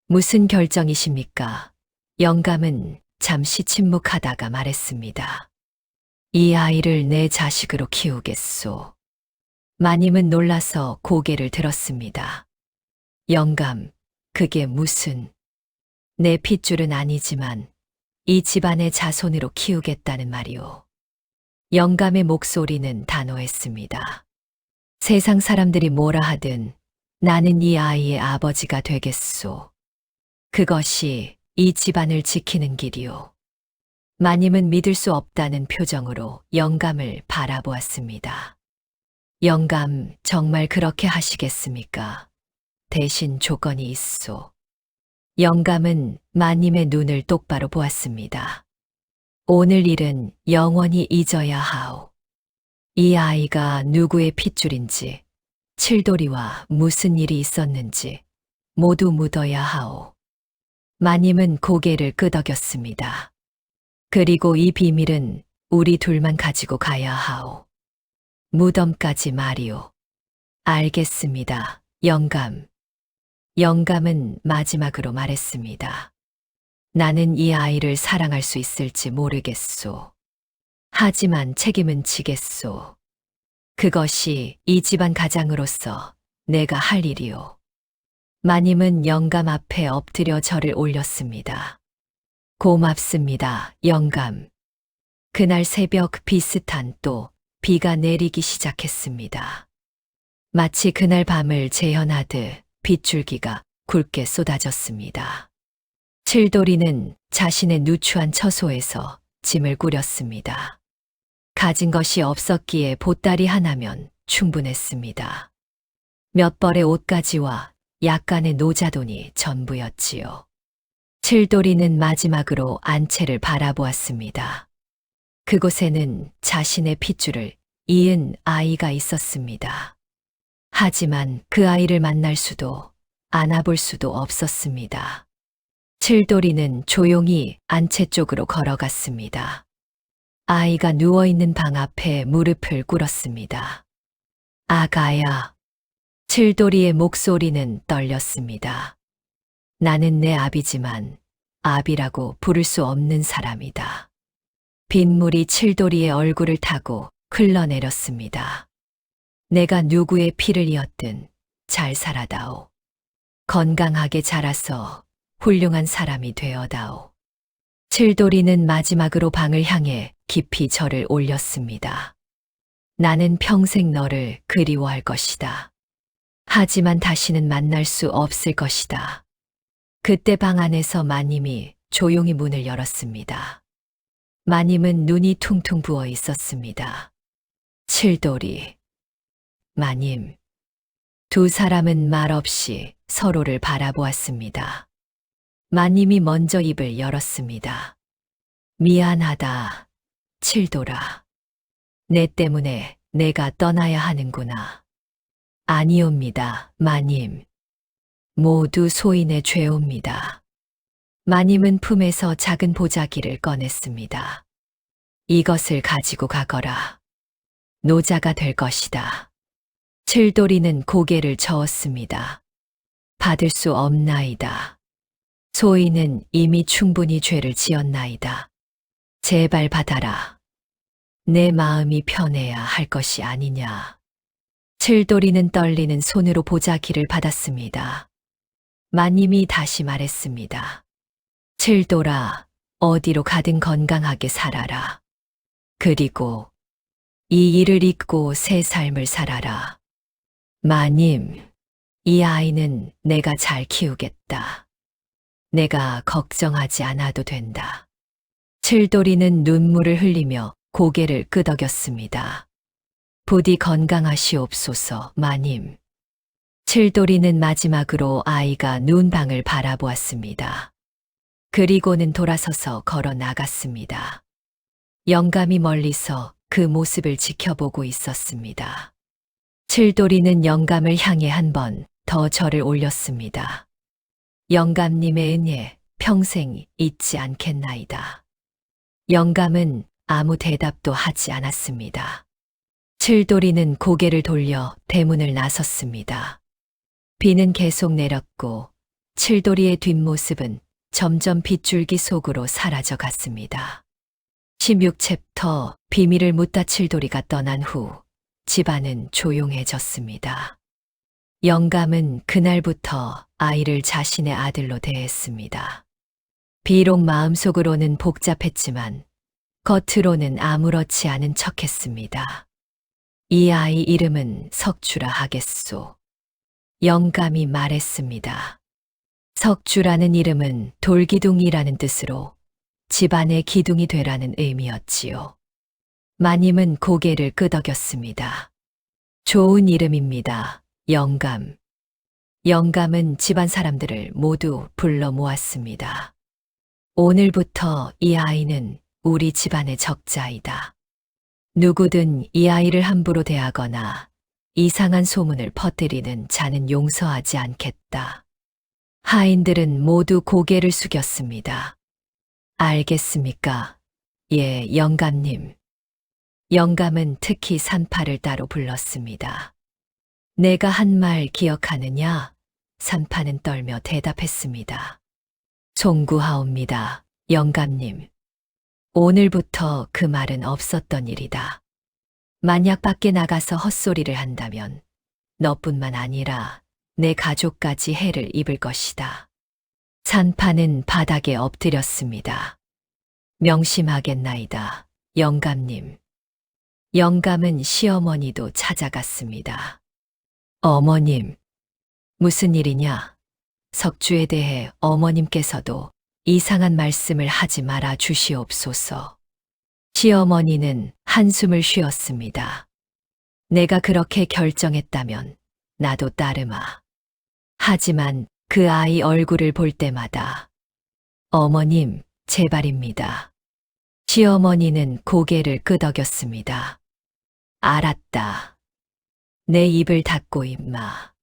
무슨 결정이십니까? 영감은 잠시 침묵하다가 말했습니다. 이 아이를 내 자식으로 키우겠소. 마님은 놀라서 고개를 들었습니다. 영감, 그게 무슨... 내 핏줄은 아니지만 이 집안의 자손으로 키우겠다는 말이오. 영감의 목소리는 단호했습니다. 세상 사람들이 뭐라 하든 나는 이 아이의 아버지가 되겠소. 그것이 이 집안을 지키는 길이오. 마님은 믿을 수 없다는 표정으로 영감을 바라보았습니다. 영감, 정말 그렇게 하시겠습니까? 대신 조건이 있소. 영감은 마님의 눈을 똑바로 보았습니다. 오늘 일은 영원히 잊어야 하오. 이 아이가 누구의 핏줄인지, 칠돌이와 무슨 일이 있었는지 모두 묻어야 하오. 마님은 고개를 끄덕였습니다. 그리고 이 비밀은 우리 둘만 가지고 가야 하오. 무덤까지 말이오. 알겠습니다, 영감. 영감은 마지막으로 말했습니다. 나는 이 아이를 사랑할 수 있을지 모르겠소. 하지만 책임은 지겠소. 그것이 이 집안 가장으로서 내가 할 일이오. 마님은 영감 앞에 엎드려 절을 올렸습니다. 고맙습니다, 영감. 그날 새벽 비슷한 또 비가 내리기 시작했습니다. 마치 그날 밤을 재현하듯 빗줄기가 굵게 쏟아졌습니다. 칠돌이는 자신의 누추한 처소에서 짐을 꾸렸습니다. 가진 것이 없었기에 보따리 하나면 충분했습니다. 몇 벌의 옷가지와 약간의 노자돈이 전부였지요. 칠돌이는 마지막으로 안채를 바라보았습니다. 그곳에는 자신의 핏줄을 이은 아이가 있었습니다. 하지만 그 아이를 만날 수도 안아볼 수도 없었습니다. 칠돌이는 조용히 안채 쪽으로 걸어갔습니다. 아이가 누워있는 방 앞에 무릎을 꿇었습니다. 아가야. 칠돌이의 목소리는 떨렸습니다. 나는 내 아비지만 아비라고 부를 수 없는 사람이다. 빗물이 칠돌이의 얼굴을 타고 흘러내렸습니다. 내가 누구의 피를 이었든 잘 살아다오. 건강하게 자라서 훌륭한 사람이 되어다오. 칠돌이는 마지막으로 방을 향해 깊이 절을 올렸습니다. 나는 평생 너를 그리워할 것이다. 하지만 다시는 만날 수 없을 것이다. 그때 방 안에서 마님이 조용히 문을 열었습니다. 마님은 눈이 퉁퉁 부어 있었습니다. 칠돌이. 마님. 두 사람은 말없이 서로를 바라보았습니다. 마님이 먼저 입을 열었습니다. 미안하다, 칠돌아. 내 때문에 내가 떠나야 하는구나. 아니옵니다, 마님. 모두 소인의 죄옵니다. 마님은 품에서 작은 보자기를 꺼냈습니다. 이것을 가지고 가거라. 노자가 될 것이다. 칠돌이는 고개를 저었습니다. 받을 수 없나이다. 소인은 이미 충분히 죄를 지었나이다. 제발 받아라. 내 마음이 편해야 할 것이 아니냐. 칠돌이는 떨리는 손으로 보자기를 받았습니다. 마님이 다시 말했습니다. 칠돌아, 어디로 가든 건강하게 살아라. 그리고 이 일을 잊고 새 삶을 살아라. 마님, 이 아이는 내가 잘 키우겠다. 내가 걱정하지 않아도 된다. 칠돌이는 눈물을 흘리며 고개를 끄덕였습니다. 부디 건강하시옵소서, 마님. 칠돌이는 마지막으로 아이가 누운 방을 바라보았습니다. 그리고는 돌아서서 걸어 나갔습니다. 영감이 멀리서 그 모습을 지켜보고 있었습니다. 칠돌이는 영감을 향해 한 번 더 절을 올렸습니다. 영감님의 은혜 평생 잊지 않겠나이다. 영감은 아무 대답도 하지 않았습니다. 칠돌이는 고개를 돌려 대문을 나섰습니다. 비는 계속 내렸고 칠돌이의 뒷모습은 점점 빗줄기 속으로 사라져 갔습니다. 16챕터 비밀을 묻다 칠돌이가 떠난 후 집안은 조용해졌습니다. 영감은 그날부터 아이를 자신의 아들로 대했습니다. 비록 마음속으로는 복잡했지만 겉으로는 아무렇지 않은 척했습니다. 이 아이 이름은 석주라 하겠소. 영감이 말했습니다. 석주라는 이름은 돌기둥이라는 뜻으로 집안의 기둥이 되라는 의미였지요. 마님은 고개를 끄덕였습니다. 좋은 이름입니다. 영감. 영감은 집안 사람들을 모두 불러 모았습니다. 오늘부터 이 아이는 우리 집안의 적자이다. 누구든 이 아이를 함부로 대하거나 이상한 소문을 퍼뜨리는 자는 용서하지 않겠다. 하인들은 모두 고개를 숙였습니다. 알겠습니까? 예, 영감님. 영감은 특히 산파를 따로 불렀습니다. 내가 한 말 기억하느냐? 산파는 떨며 대답했습니다. 송구하옵니다, 영감님. 오늘부터 그 말은 없었던 일이다. 만약 밖에 나가서 헛소리를 한다면 너뿐만 아니라 내 가족까지 해를 입을 것이다. 산파는 바닥에 엎드렸습니다. 명심하겠나이다, 영감님. 영감은 시어머니도 찾아갔습니다. 어머님, 무슨 일이냐? 석주에 대해 어머님께서도 이상한 말씀을 하지 말아 주시옵소서. 시어머니는 한숨을 쉬었습니다. 내가 그렇게 결정했다면 나도 따르마. 하지만 그 아이 얼굴을 볼 때마다 어머님, 제발입니다. 시어머니는 고개를 끄덕였습니다. 알았다. 내 입을 닫고 임마.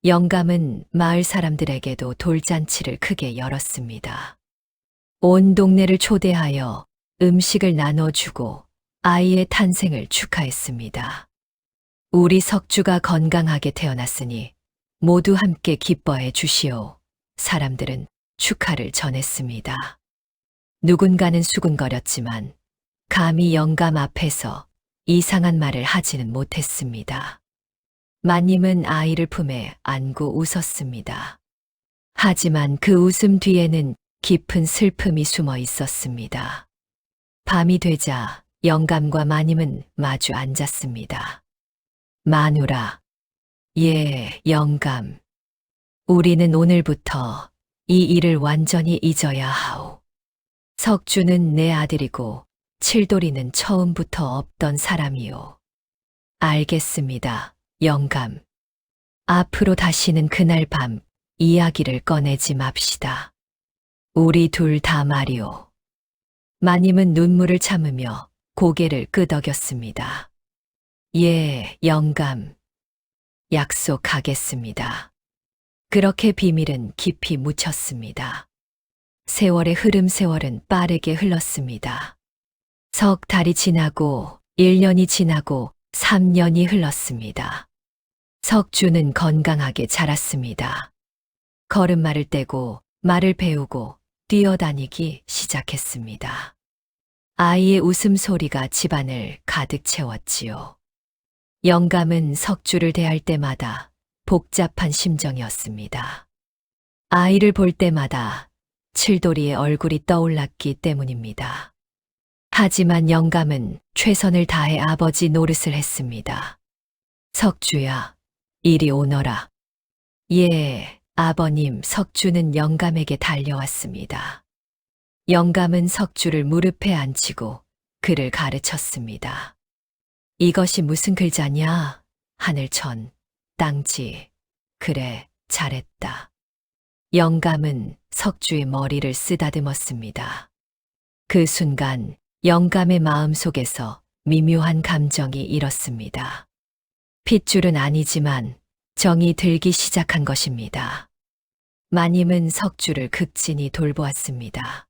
영감은 마을 사람들에게도 돌잔치를 크게 열었습니다. 온 동네를 초대하여 음식을 나눠주고 아이의 탄생을 축하했습니다. 우리 석주가 건강하게 태어났으니 모두 함께 기뻐해 주시오. 사람들은 축하를 전했습니다. 누군가는 수군거렸지만 감히 영감 앞에서 이상한 말을 하지는 못했습니다. 마님은 아이를 품에 안고 웃었습니다. 하지만 그 웃음 뒤에는 깊은 슬픔이 숨어 있었습니다. 밤이 되자 영감과 마님은 마주 앉았습니다. 마누라. 예, 영감. 우리는 오늘부터 이 일을 완전히 잊어야 하오. 석주는 내 아들이고 칠돌이는 처음부터 없던 사람이오. 알겠습니다, 영감. 앞으로 다시는 그날 밤 이야기를 꺼내지 맙시다. 우리 둘 다 말이오. 마님은 눈물을 참으며 고개를 끄덕였습니다. 예, 영감. 약속하겠습니다. 그렇게 비밀은 깊이 묻혔습니다. 세월의 흐름 세월은 빠르게 흘렀습니다. 석 달이 지나고 1년이 지나고 3년이 흘렀습니다. 석주는 건강하게 자랐습니다. 걸음마를 떼고 말을 배우고 뛰어다니기 시작했습니다. 아이의 웃음소리가 집안을 가득 채웠지요. 영감은 석주를 대할 때마다 복잡한 심정이었습니다. 아이를 볼 때마다 칠돌이의 얼굴이 떠올랐기 때문입니다. 하지만 영감은 최선을 다해 아버지 노릇을 했습니다. 석주야, 이리 오너라. 예, 아버님. 석주는 영감에게 달려왔습니다. 영감은 석주를 무릎에 앉히고 그를 가르쳤습니다. 이것이 무슨 글자냐? 하늘천, 땅지, 그래, 잘했다. 영감은 석주의 머리를 쓰다듬었습니다. 그 순간 영감의 마음속에서 미묘한 감정이 일었습니다. 핏줄은 아니지만 정이 들기 시작한 것입니다. 마님은 석주를 극진히 돌보았습니다.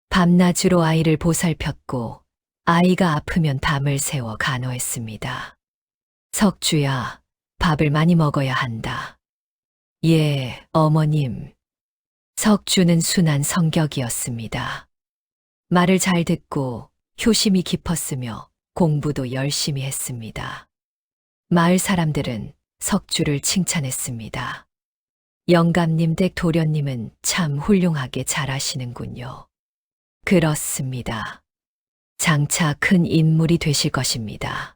밤낮으로 아이를 보살폈고 아이가 아프면 밤을 새워 간호했습니다. 석주야, 밥을 많이 먹어야 한다. 예, 어머님. 석주는 순한 성격이었습니다. 말을 잘 듣고 효심이 깊었으며 공부도 열심히 했습니다. 마을 사람들은 석주를 칭찬했습니다. 영감님 댁 도련님은 참 훌륭하게 잘하시는군요. 그렇습니다. 장차 큰 인물이 되실 것입니다.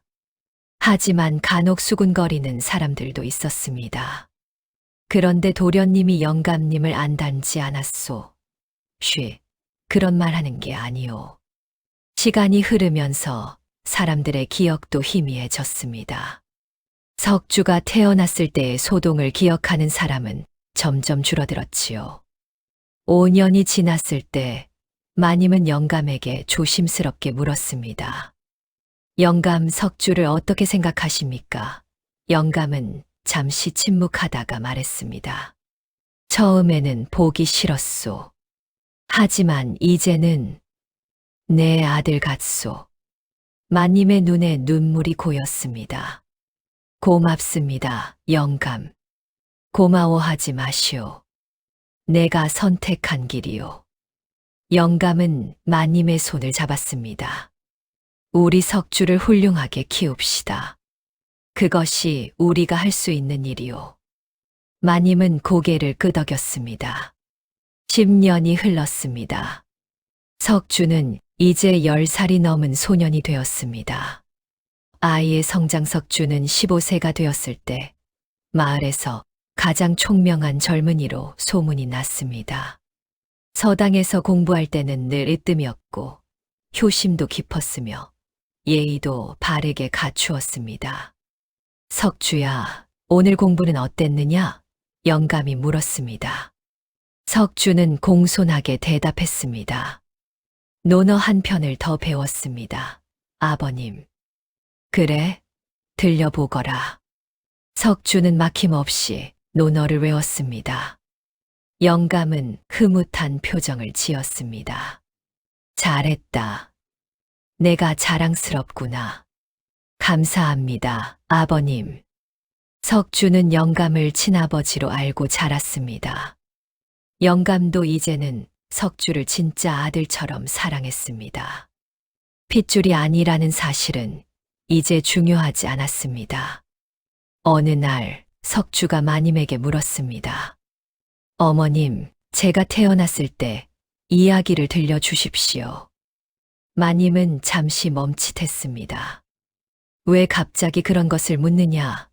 하지만 간혹 수군거리는 사람들도 있었습니다. 그런데 도련님이 영감님을 안달지 않았소. 그런 말 하는 게 아니오. 시간이 흐르면서 사람들의 기억도 희미해졌습니다. 석주가 태어났을 때의 소동을 기억하는 사람은 점점 줄어들었지요. 5년이 지났을 때 마님은 영감에게 조심스럽게 물었습니다. 영감, 석주를 어떻게 생각하십니까? 영감은 잠시 침묵하다가 말했습니다. 처음에는 보기 싫었소. 하지만 이제는 내 아들 같소. 마님의 눈에 눈물이 고였습니다. 고맙습니다, 영감. 고마워하지 마시오. 내가 선택한 길이오. 영감은 마님의 손을 잡았습니다. 우리 석주를 훌륭하게 키웁시다. 그것이 우리가 할 수 있는 일이오. 마님은 고개를 끄덕였습니다. 10년이 흘렀습니다. 석주는 이제 10살이 넘은 소년이 되었습니다. 아이의 성장 석주는 15세가 되었을 때 마을에서 가장 총명한 젊은이로 소문이 났습니다. 서당에서 공부할 때는 늘 으뜸이었고 효심도 깊었으며 예의도 바르게 갖추었습니다. 석주야, 오늘 공부는 어땠느냐? 영감이 물었습니다. 석주는 공손하게 대답했습니다. 논어 한 편을 더 배웠습니다. 아버님. 그래? 들려보거라. 석주는 막힘없이 논어를 외웠습니다. 영감은 흐뭇한 표정을 지었습니다. 잘했다. 내가 자랑스럽구나. 감사합니다, 아버님. 석주는 영감을 친아버지로 알고 자랐습니다. 영감도 이제는 석주를 진짜 아들처럼 사랑했습니다. 핏줄이 아니라는 사실은 이제 중요하지 않았습니다. 어느 날 석주가 마님에게 물었습니다. 어머님, 제가 태어났을 때 이야기를 들려주십시오. 마님은 잠시 멈칫했습니다. 왜 갑자기 그런 것을 묻느냐?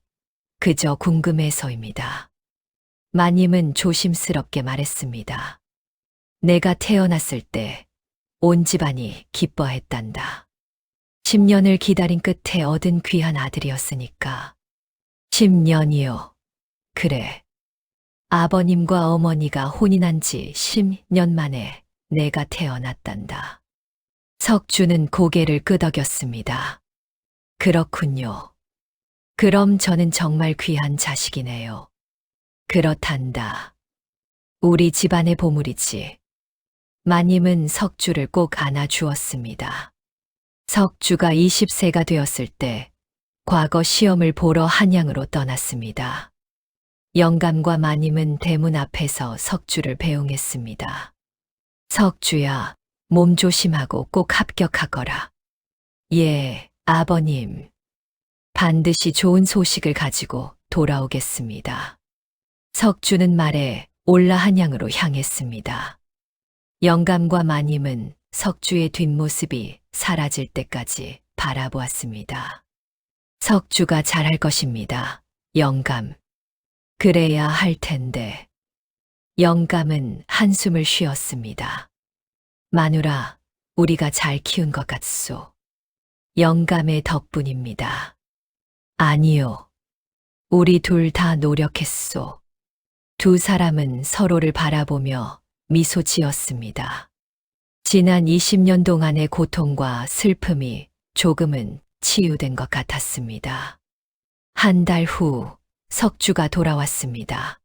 그저 궁금해서입니다. 마님은 조심스럽게 말했습니다. 내가 태어났을 때 온 집안이 기뻐했단다. 10년을 기다린 끝에 얻은 귀한 아들이었으니까. 10년이요. 그래. 아버님과 어머니가 혼인한 지 10년 만에 내가 태어났단다. 석주는 고개를 끄덕였습니다. 그렇군요. 그럼 저는 정말 귀한 자식이네요. 그렇단다. 우리 집안의 보물이지. 마님은 석주를 꼭 안아주었습니다. 석주가 20세가 되었을 때 과거 시험을 보러 한양으로 떠났습니다. 영감과 마님은 대문 앞에서 석주를 배웅했습니다. 석주야, 몸 조심하고 꼭 합격하거라. 예, 아버님. 반드시 좋은 소식을 가지고 돌아오겠습니다. 석주는 말에 올라 한양으로 향했습니다. 영감과 마님은 석주의 뒷모습이 사라질 때까지 바라보았습니다. 석주가 잘할 것입니다, 영감. 그래야 할 텐데. 영감은 한숨을 쉬었습니다. 마누라, 우리가 잘 키운 것 같소. 영감의 덕분입니다. 아니요. 우리 둘 다 노력했소. 두 사람은 서로를 바라보며 미소 지었습니다. 지난 20년 동안의 고통과 슬픔이 조금은 치유된 것 같았습니다. 한 달 후 석주가 돌아왔습니다.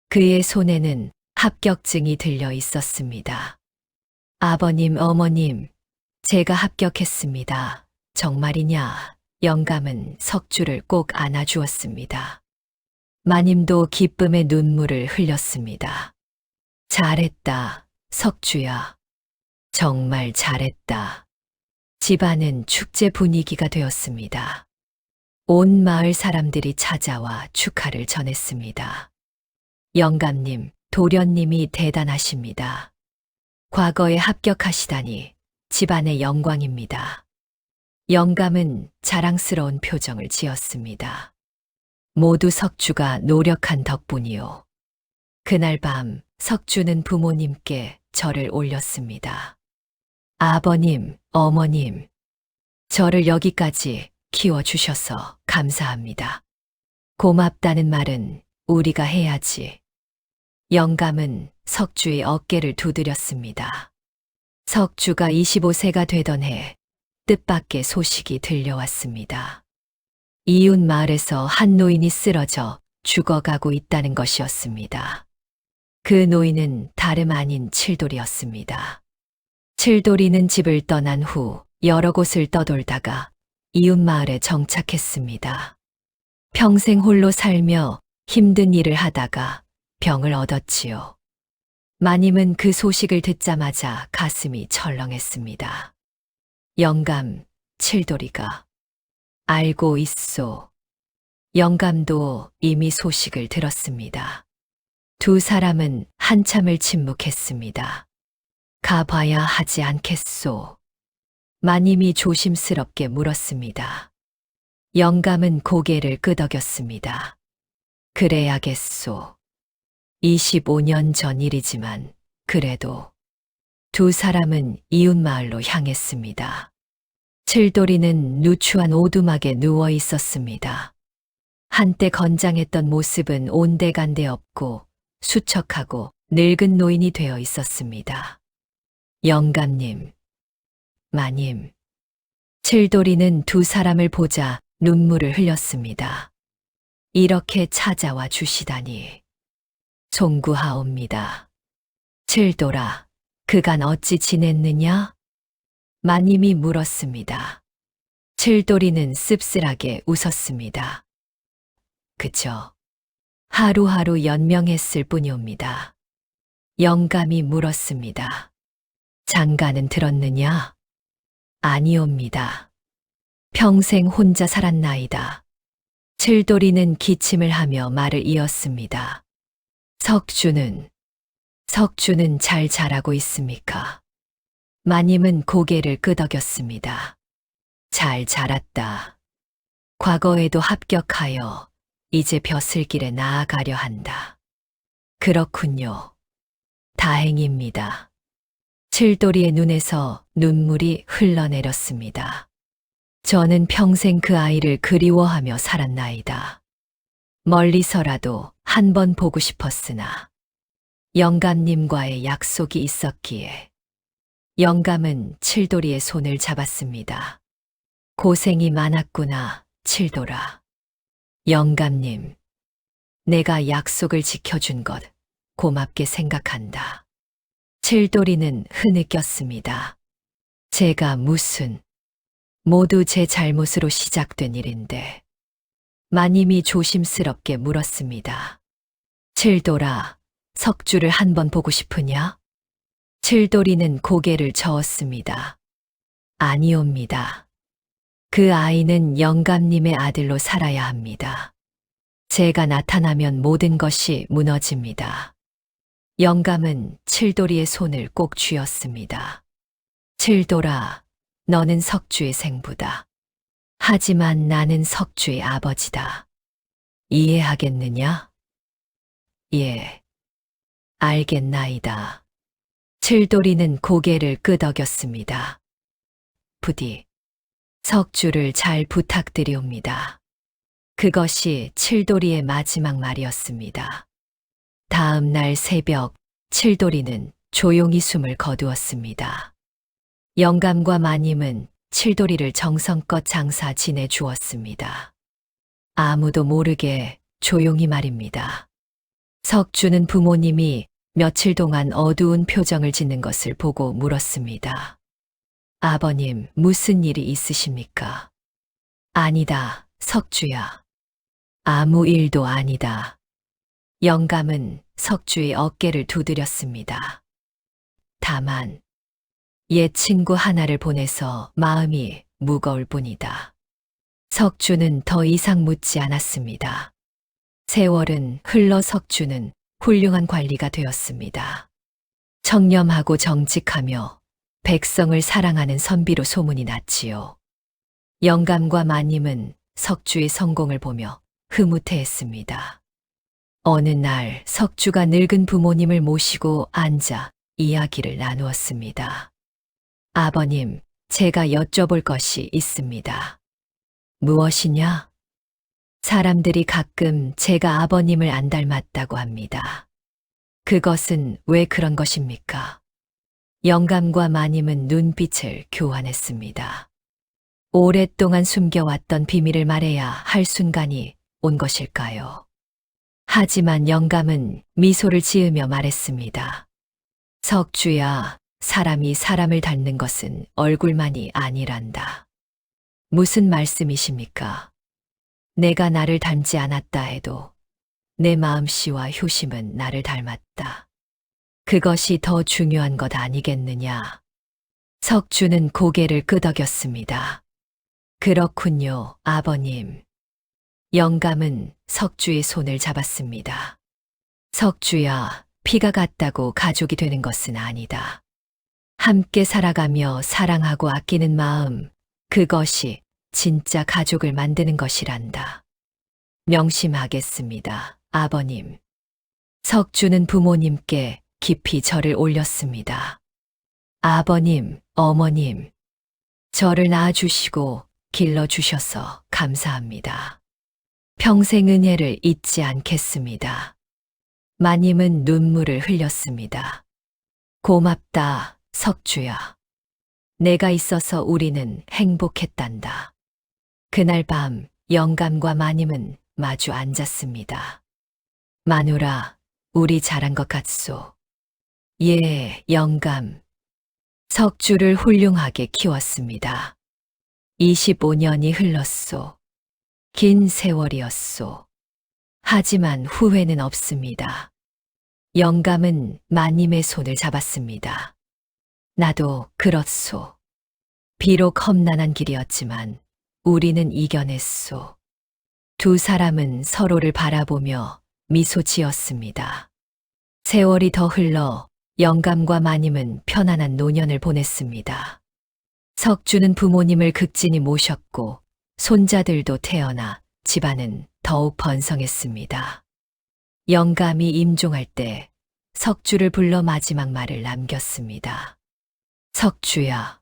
그의 손에는 합격증이 들려 있었습니다. 아버님, 어머님, 제가 합격했습니다. 정말이냐? 영감은 석주를 꼭 안아주었습니다. 마님도 기쁨의 눈물을 흘렸습니다. 잘했다, 석주야. 정말 잘했다. 집안은 축제 분위기가 되었습니다. 온 마을 사람들이 찾아와 축하를 전했습니다. 영감님, 도련님이 대단하십니다. 과거에 합격하시다니 집안의 영광입니다. 영감은 자랑스러운 표정을 지었습니다. 모두 석주가 노력한 덕분이요. 그날 밤 석주는 부모님께 절을 올렸습니다. 아버님, 어머님, 저를 여기까지 키워주셔서 감사합니다. 고맙다는 말은 우리가 해야지. 영감은 석주의 어깨를 두드렸습니다. 석주가 25세가 되던 해 뜻밖의 소식이 들려왔습니다. 이웃 마을에서 한 노인이 쓰러져 죽어가고 있다는 것이었습니다. 그 노인은 다름 아닌 칠돌이었습니다. 칠돌이는 집을 떠난 후 여러 곳을 떠돌다가 이웃 마을에 정착했습니다. 평생 홀로 살며 힘든 일을 하다가 병을 얻었지요. 마님은 그 소식을 듣자마자 가슴이 철렁했습니다. 영감, 칠돌이가 알고 있소. 영감도 이미 소식을 들었습니다. 두 사람은 한참을 침묵했습니다. 가봐야 하지 않겠소. 마님이 조심스럽게 물었습니다. 영감은 고개를 끄덕였습니다. 그래야겠소. 25년 전 일이지만 그래도 두 사람은 이웃마을로 향했습니다. 칠돌이는 누추한 오두막에 누워 있었습니다. 한때 건장했던 모습은 온데간데 없고 수척하고 늙은 노인이 되어 있었습니다. 영감님, 마님. 칠돌이는 두 사람을 보자 눈물을 흘렸습니다. 이렇게 찾아와 주시다니. 송구하옵니다. 칠돌아, 그간 어찌 지냈느냐? 마님이 물었습니다. 칠돌이는 씁쓸하게 웃었습니다. 그저 하루하루 연명했을 뿐이옵니다. 영감이 물었습니다. 장가는 들었느냐? 아니옵니다. 평생 혼자 살았나이다. 칠돌이는 기침을 하며 말을 이었습니다. 석주는 잘 자라고 있습니까? 마님은 고개를 끄덕였습니다. 잘 자랐다. 과거에도 합격하여 이제 벼슬길에 나아가려 한다. 그렇군요. 다행입니다. 칠돌이의 눈에서 눈물이 흘러내렸습니다. 저는 평생 그 아이를 그리워하며 살았나이다. 멀리서라도 한 번 보고 싶었으나 영감님과의 약속이 있었기에. 영감은 칠돌이의 손을 잡았습니다. 고생이 많았구나, 칠돌아. 영감님, 내가 약속을 지켜준 것 고맙게 생각한다. 칠돌이는 흐느꼈습니다. 제가 무슨, 모두 제 잘못으로 시작된 일인데. 마님이 조심스럽게 물었습니다. 칠돌아, 석주를 한번 보고 싶으냐? 칠돌이는 고개를 저었습니다. 아니옵니다. 그 아이는 영감님의 아들로 살아야 합니다. 제가 나타나면 모든 것이 무너집니다. 영감은 칠돌이의 손을 꼭 쥐었습니다. 칠돌아, 너는 석주의 생부다. 하지만 나는 석주의 아버지다. 이해하겠느냐? 예, 알겠나이다. 칠돌이는 고개를 끄덕였습니다. 부디 석주를 잘 부탁드리옵니다. 그것이 칠돌이의 마지막 말이었습니다. 다음 날 새벽, 칠돌이는 조용히 숨을 거두었습니다. 영감과 마님은 칠돌이를 정성껏 장사 지내 주었습니다. 아무도 모르게 조용히 말입니다. 석주는 부모님이 며칠 동안 어두운 표정을 짓는 것을 보고 물었습니다. 아버님, 무슨 일이 있으십니까? 아니다, 석주야. 아무 일도 아니다. 영감은 석주의 어깨를 두드렸습니다. 다만, 옛 친구 하나를 보내서 마음이 무거울 뿐이다. 석주는 더 이상 묻지 않았습니다. 세월은 흘러 석주는 훌륭한 관리가 되었습니다. 청렴하고 정직하며 백성을 사랑하는 선비로 소문이 났지요. 영감과 마님은 석주의 성공을 보며 흐뭇해했습니다. 어느 날 석주가 늙은 부모님을 모시고 앉아 이야기를 나누었습니다. 아버님, 제가 여쭤볼 것이 있습니다. 무엇이냐? 사람들이 가끔 제가 아버님을 안 닮았다고 합니다. 그것은 왜 그런 것입니까? 영감과 마님은 눈빛을 교환했습니다. 오랫동안 숨겨왔던 비밀을 말해야 할 순간이 온 것일까요? 하지만 영감은 미소를 지으며 말했습니다. 석주야, 사람이 사람을 닮는 것은 얼굴만이 아니란다. 무슨 말씀이십니까? 내가 나를 닮지 않았다 해도 내 마음씨와 효심은 나를 닮았다. 그것이 더 중요한 것 아니겠느냐? 석주는 고개를 끄덕였습니다. 그렇군요, 아버님. 영감은 석주의 손을 잡았습니다. 석주야, 피가 같다고 가족이 되는 것은 아니다. 함께 살아가며 사랑하고 아끼는 마음, 그것이 진짜 가족을 만드는 것이란다. 명심하겠습니다, 아버님. 석주는 부모님께 깊이 절을 올렸습니다. 아버님, 어머님, 저를 낳아주시고 길러주셔서 감사합니다. 평생 은혜를 잊지 않겠습니다. 마님은 눈물을 흘렸습니다. 고맙다, 석주야. 내가 있어서 우리는 행복했단다. 그날 밤 영감과 마님은 마주 앉았습니다. 마누라, 우리 잘한 것 같소. 예, 영감. 석주를 훌륭하게 키웠습니다. 25년이 흘렀소. 긴 세월이었소. 하지만 후회는 없습니다. 영감은 마님의 손을 잡았습니다. 나도 그렇소. 비록 험난한 길이었지만 우리는 이겨냈소. 두 사람은 서로를 바라보며 미소 지었습니다. 세월이 더 흘러 영감과 마님은 편안한 노년을 보냈습니다. 석주는 부모님을 극진히 모셨고 손자들도 태어나 집안은 더욱 번성했습니다. 영감이 임종할 때 석주를 불러 마지막 말을 남겼습니다. 석주야.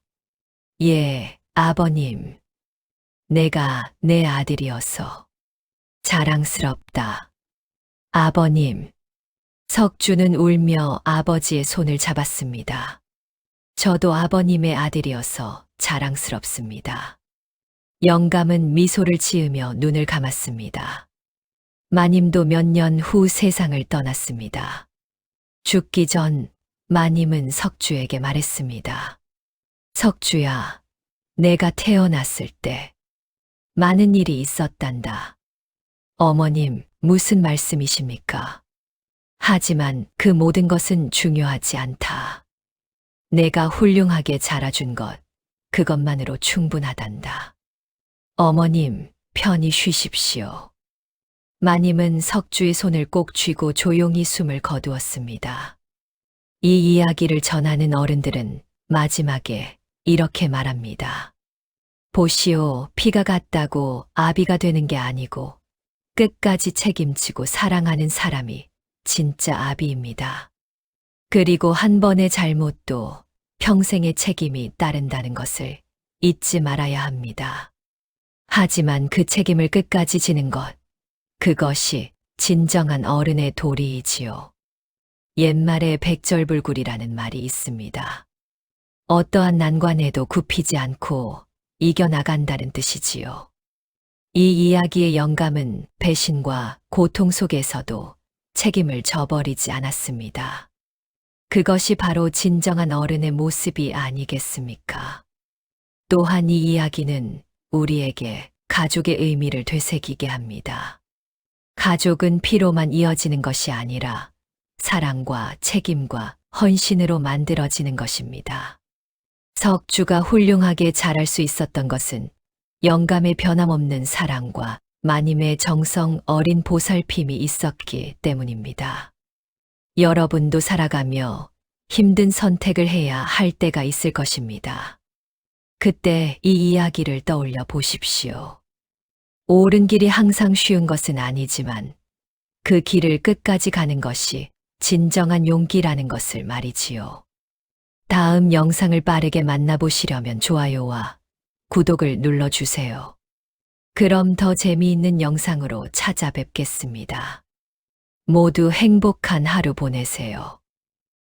예, 아버님. 내가 내 아들이어서 자랑스럽다. 아버님. 석주는 울며 아버지의 손을 잡았습니다. 저도 아버님의 아들이어서 자랑스럽습니다. 영감은 미소를 지으며 눈을 감았습니다. 마님도 몇 년 후 세상을 떠났습니다. 죽기 전 마님은 석주에게 말했습니다. 석주야, 내가 태어났을 때 많은 일이 있었단다. 어머님, 무슨 말씀이십니까? 하지만 그 모든 것은 중요하지 않다. 내가 훌륭하게 자라준 것, 그것만으로 충분하단다. 어머님, 편히 쉬십시오. 마님은 석주의 손을 꼭 쥐고 조용히 숨을 거두었습니다. 이 이야기를 전하는 어른들은 마지막에 이렇게 말합니다. 보시오, 피가 같다고 아비가 되는 게 아니고 끝까지 책임지고 사랑하는 사람이 진짜 아비입니다. 그리고 한 번의 잘못도 평생의 책임이 따른다는 것을 잊지 말아야 합니다. 하지만 그 책임을 끝까지 지는 것, 그것이 진정한 어른의 도리이지요. 옛말에 백절불굴이라는 말이 있습니다. 어떠한 난관에도 굽히지 않고 이겨나간다는 뜻이지요. 이 이야기의 영감은 배신과 고통 속에서도 책임을 져버리지 않았습니다. 그것이 바로 진정한 어른의 모습이 아니겠습니까? 또한 이 이야기는 우리에게 가족의 의미를 되새기게 합니다. 가족은 피로만 이어지는 것이 아니라 사랑과 책임과 헌신으로 만들어지는 것입니다. 석주가 훌륭하게 자랄 수 있었던 것은 영감의 변함없는 사랑과 마님의 정성 어린 보살핌이 있었기 때문입니다. 여러분도 살아가며 힘든 선택을 해야 할 때가 있을 것입니다. 그때 이 이야기를 떠올려 보십시오. 옳은 길이 항상 쉬운 것은 아니지만 그 길을 끝까지 가는 것이 진정한 용기라는 것을 말이지요. 다음 영상을 빠르게 만나보시려면 좋아요와 구독을 눌러주세요. 그럼 더 재미있는 영상으로 찾아뵙겠습니다. 모두 행복한 하루 보내세요.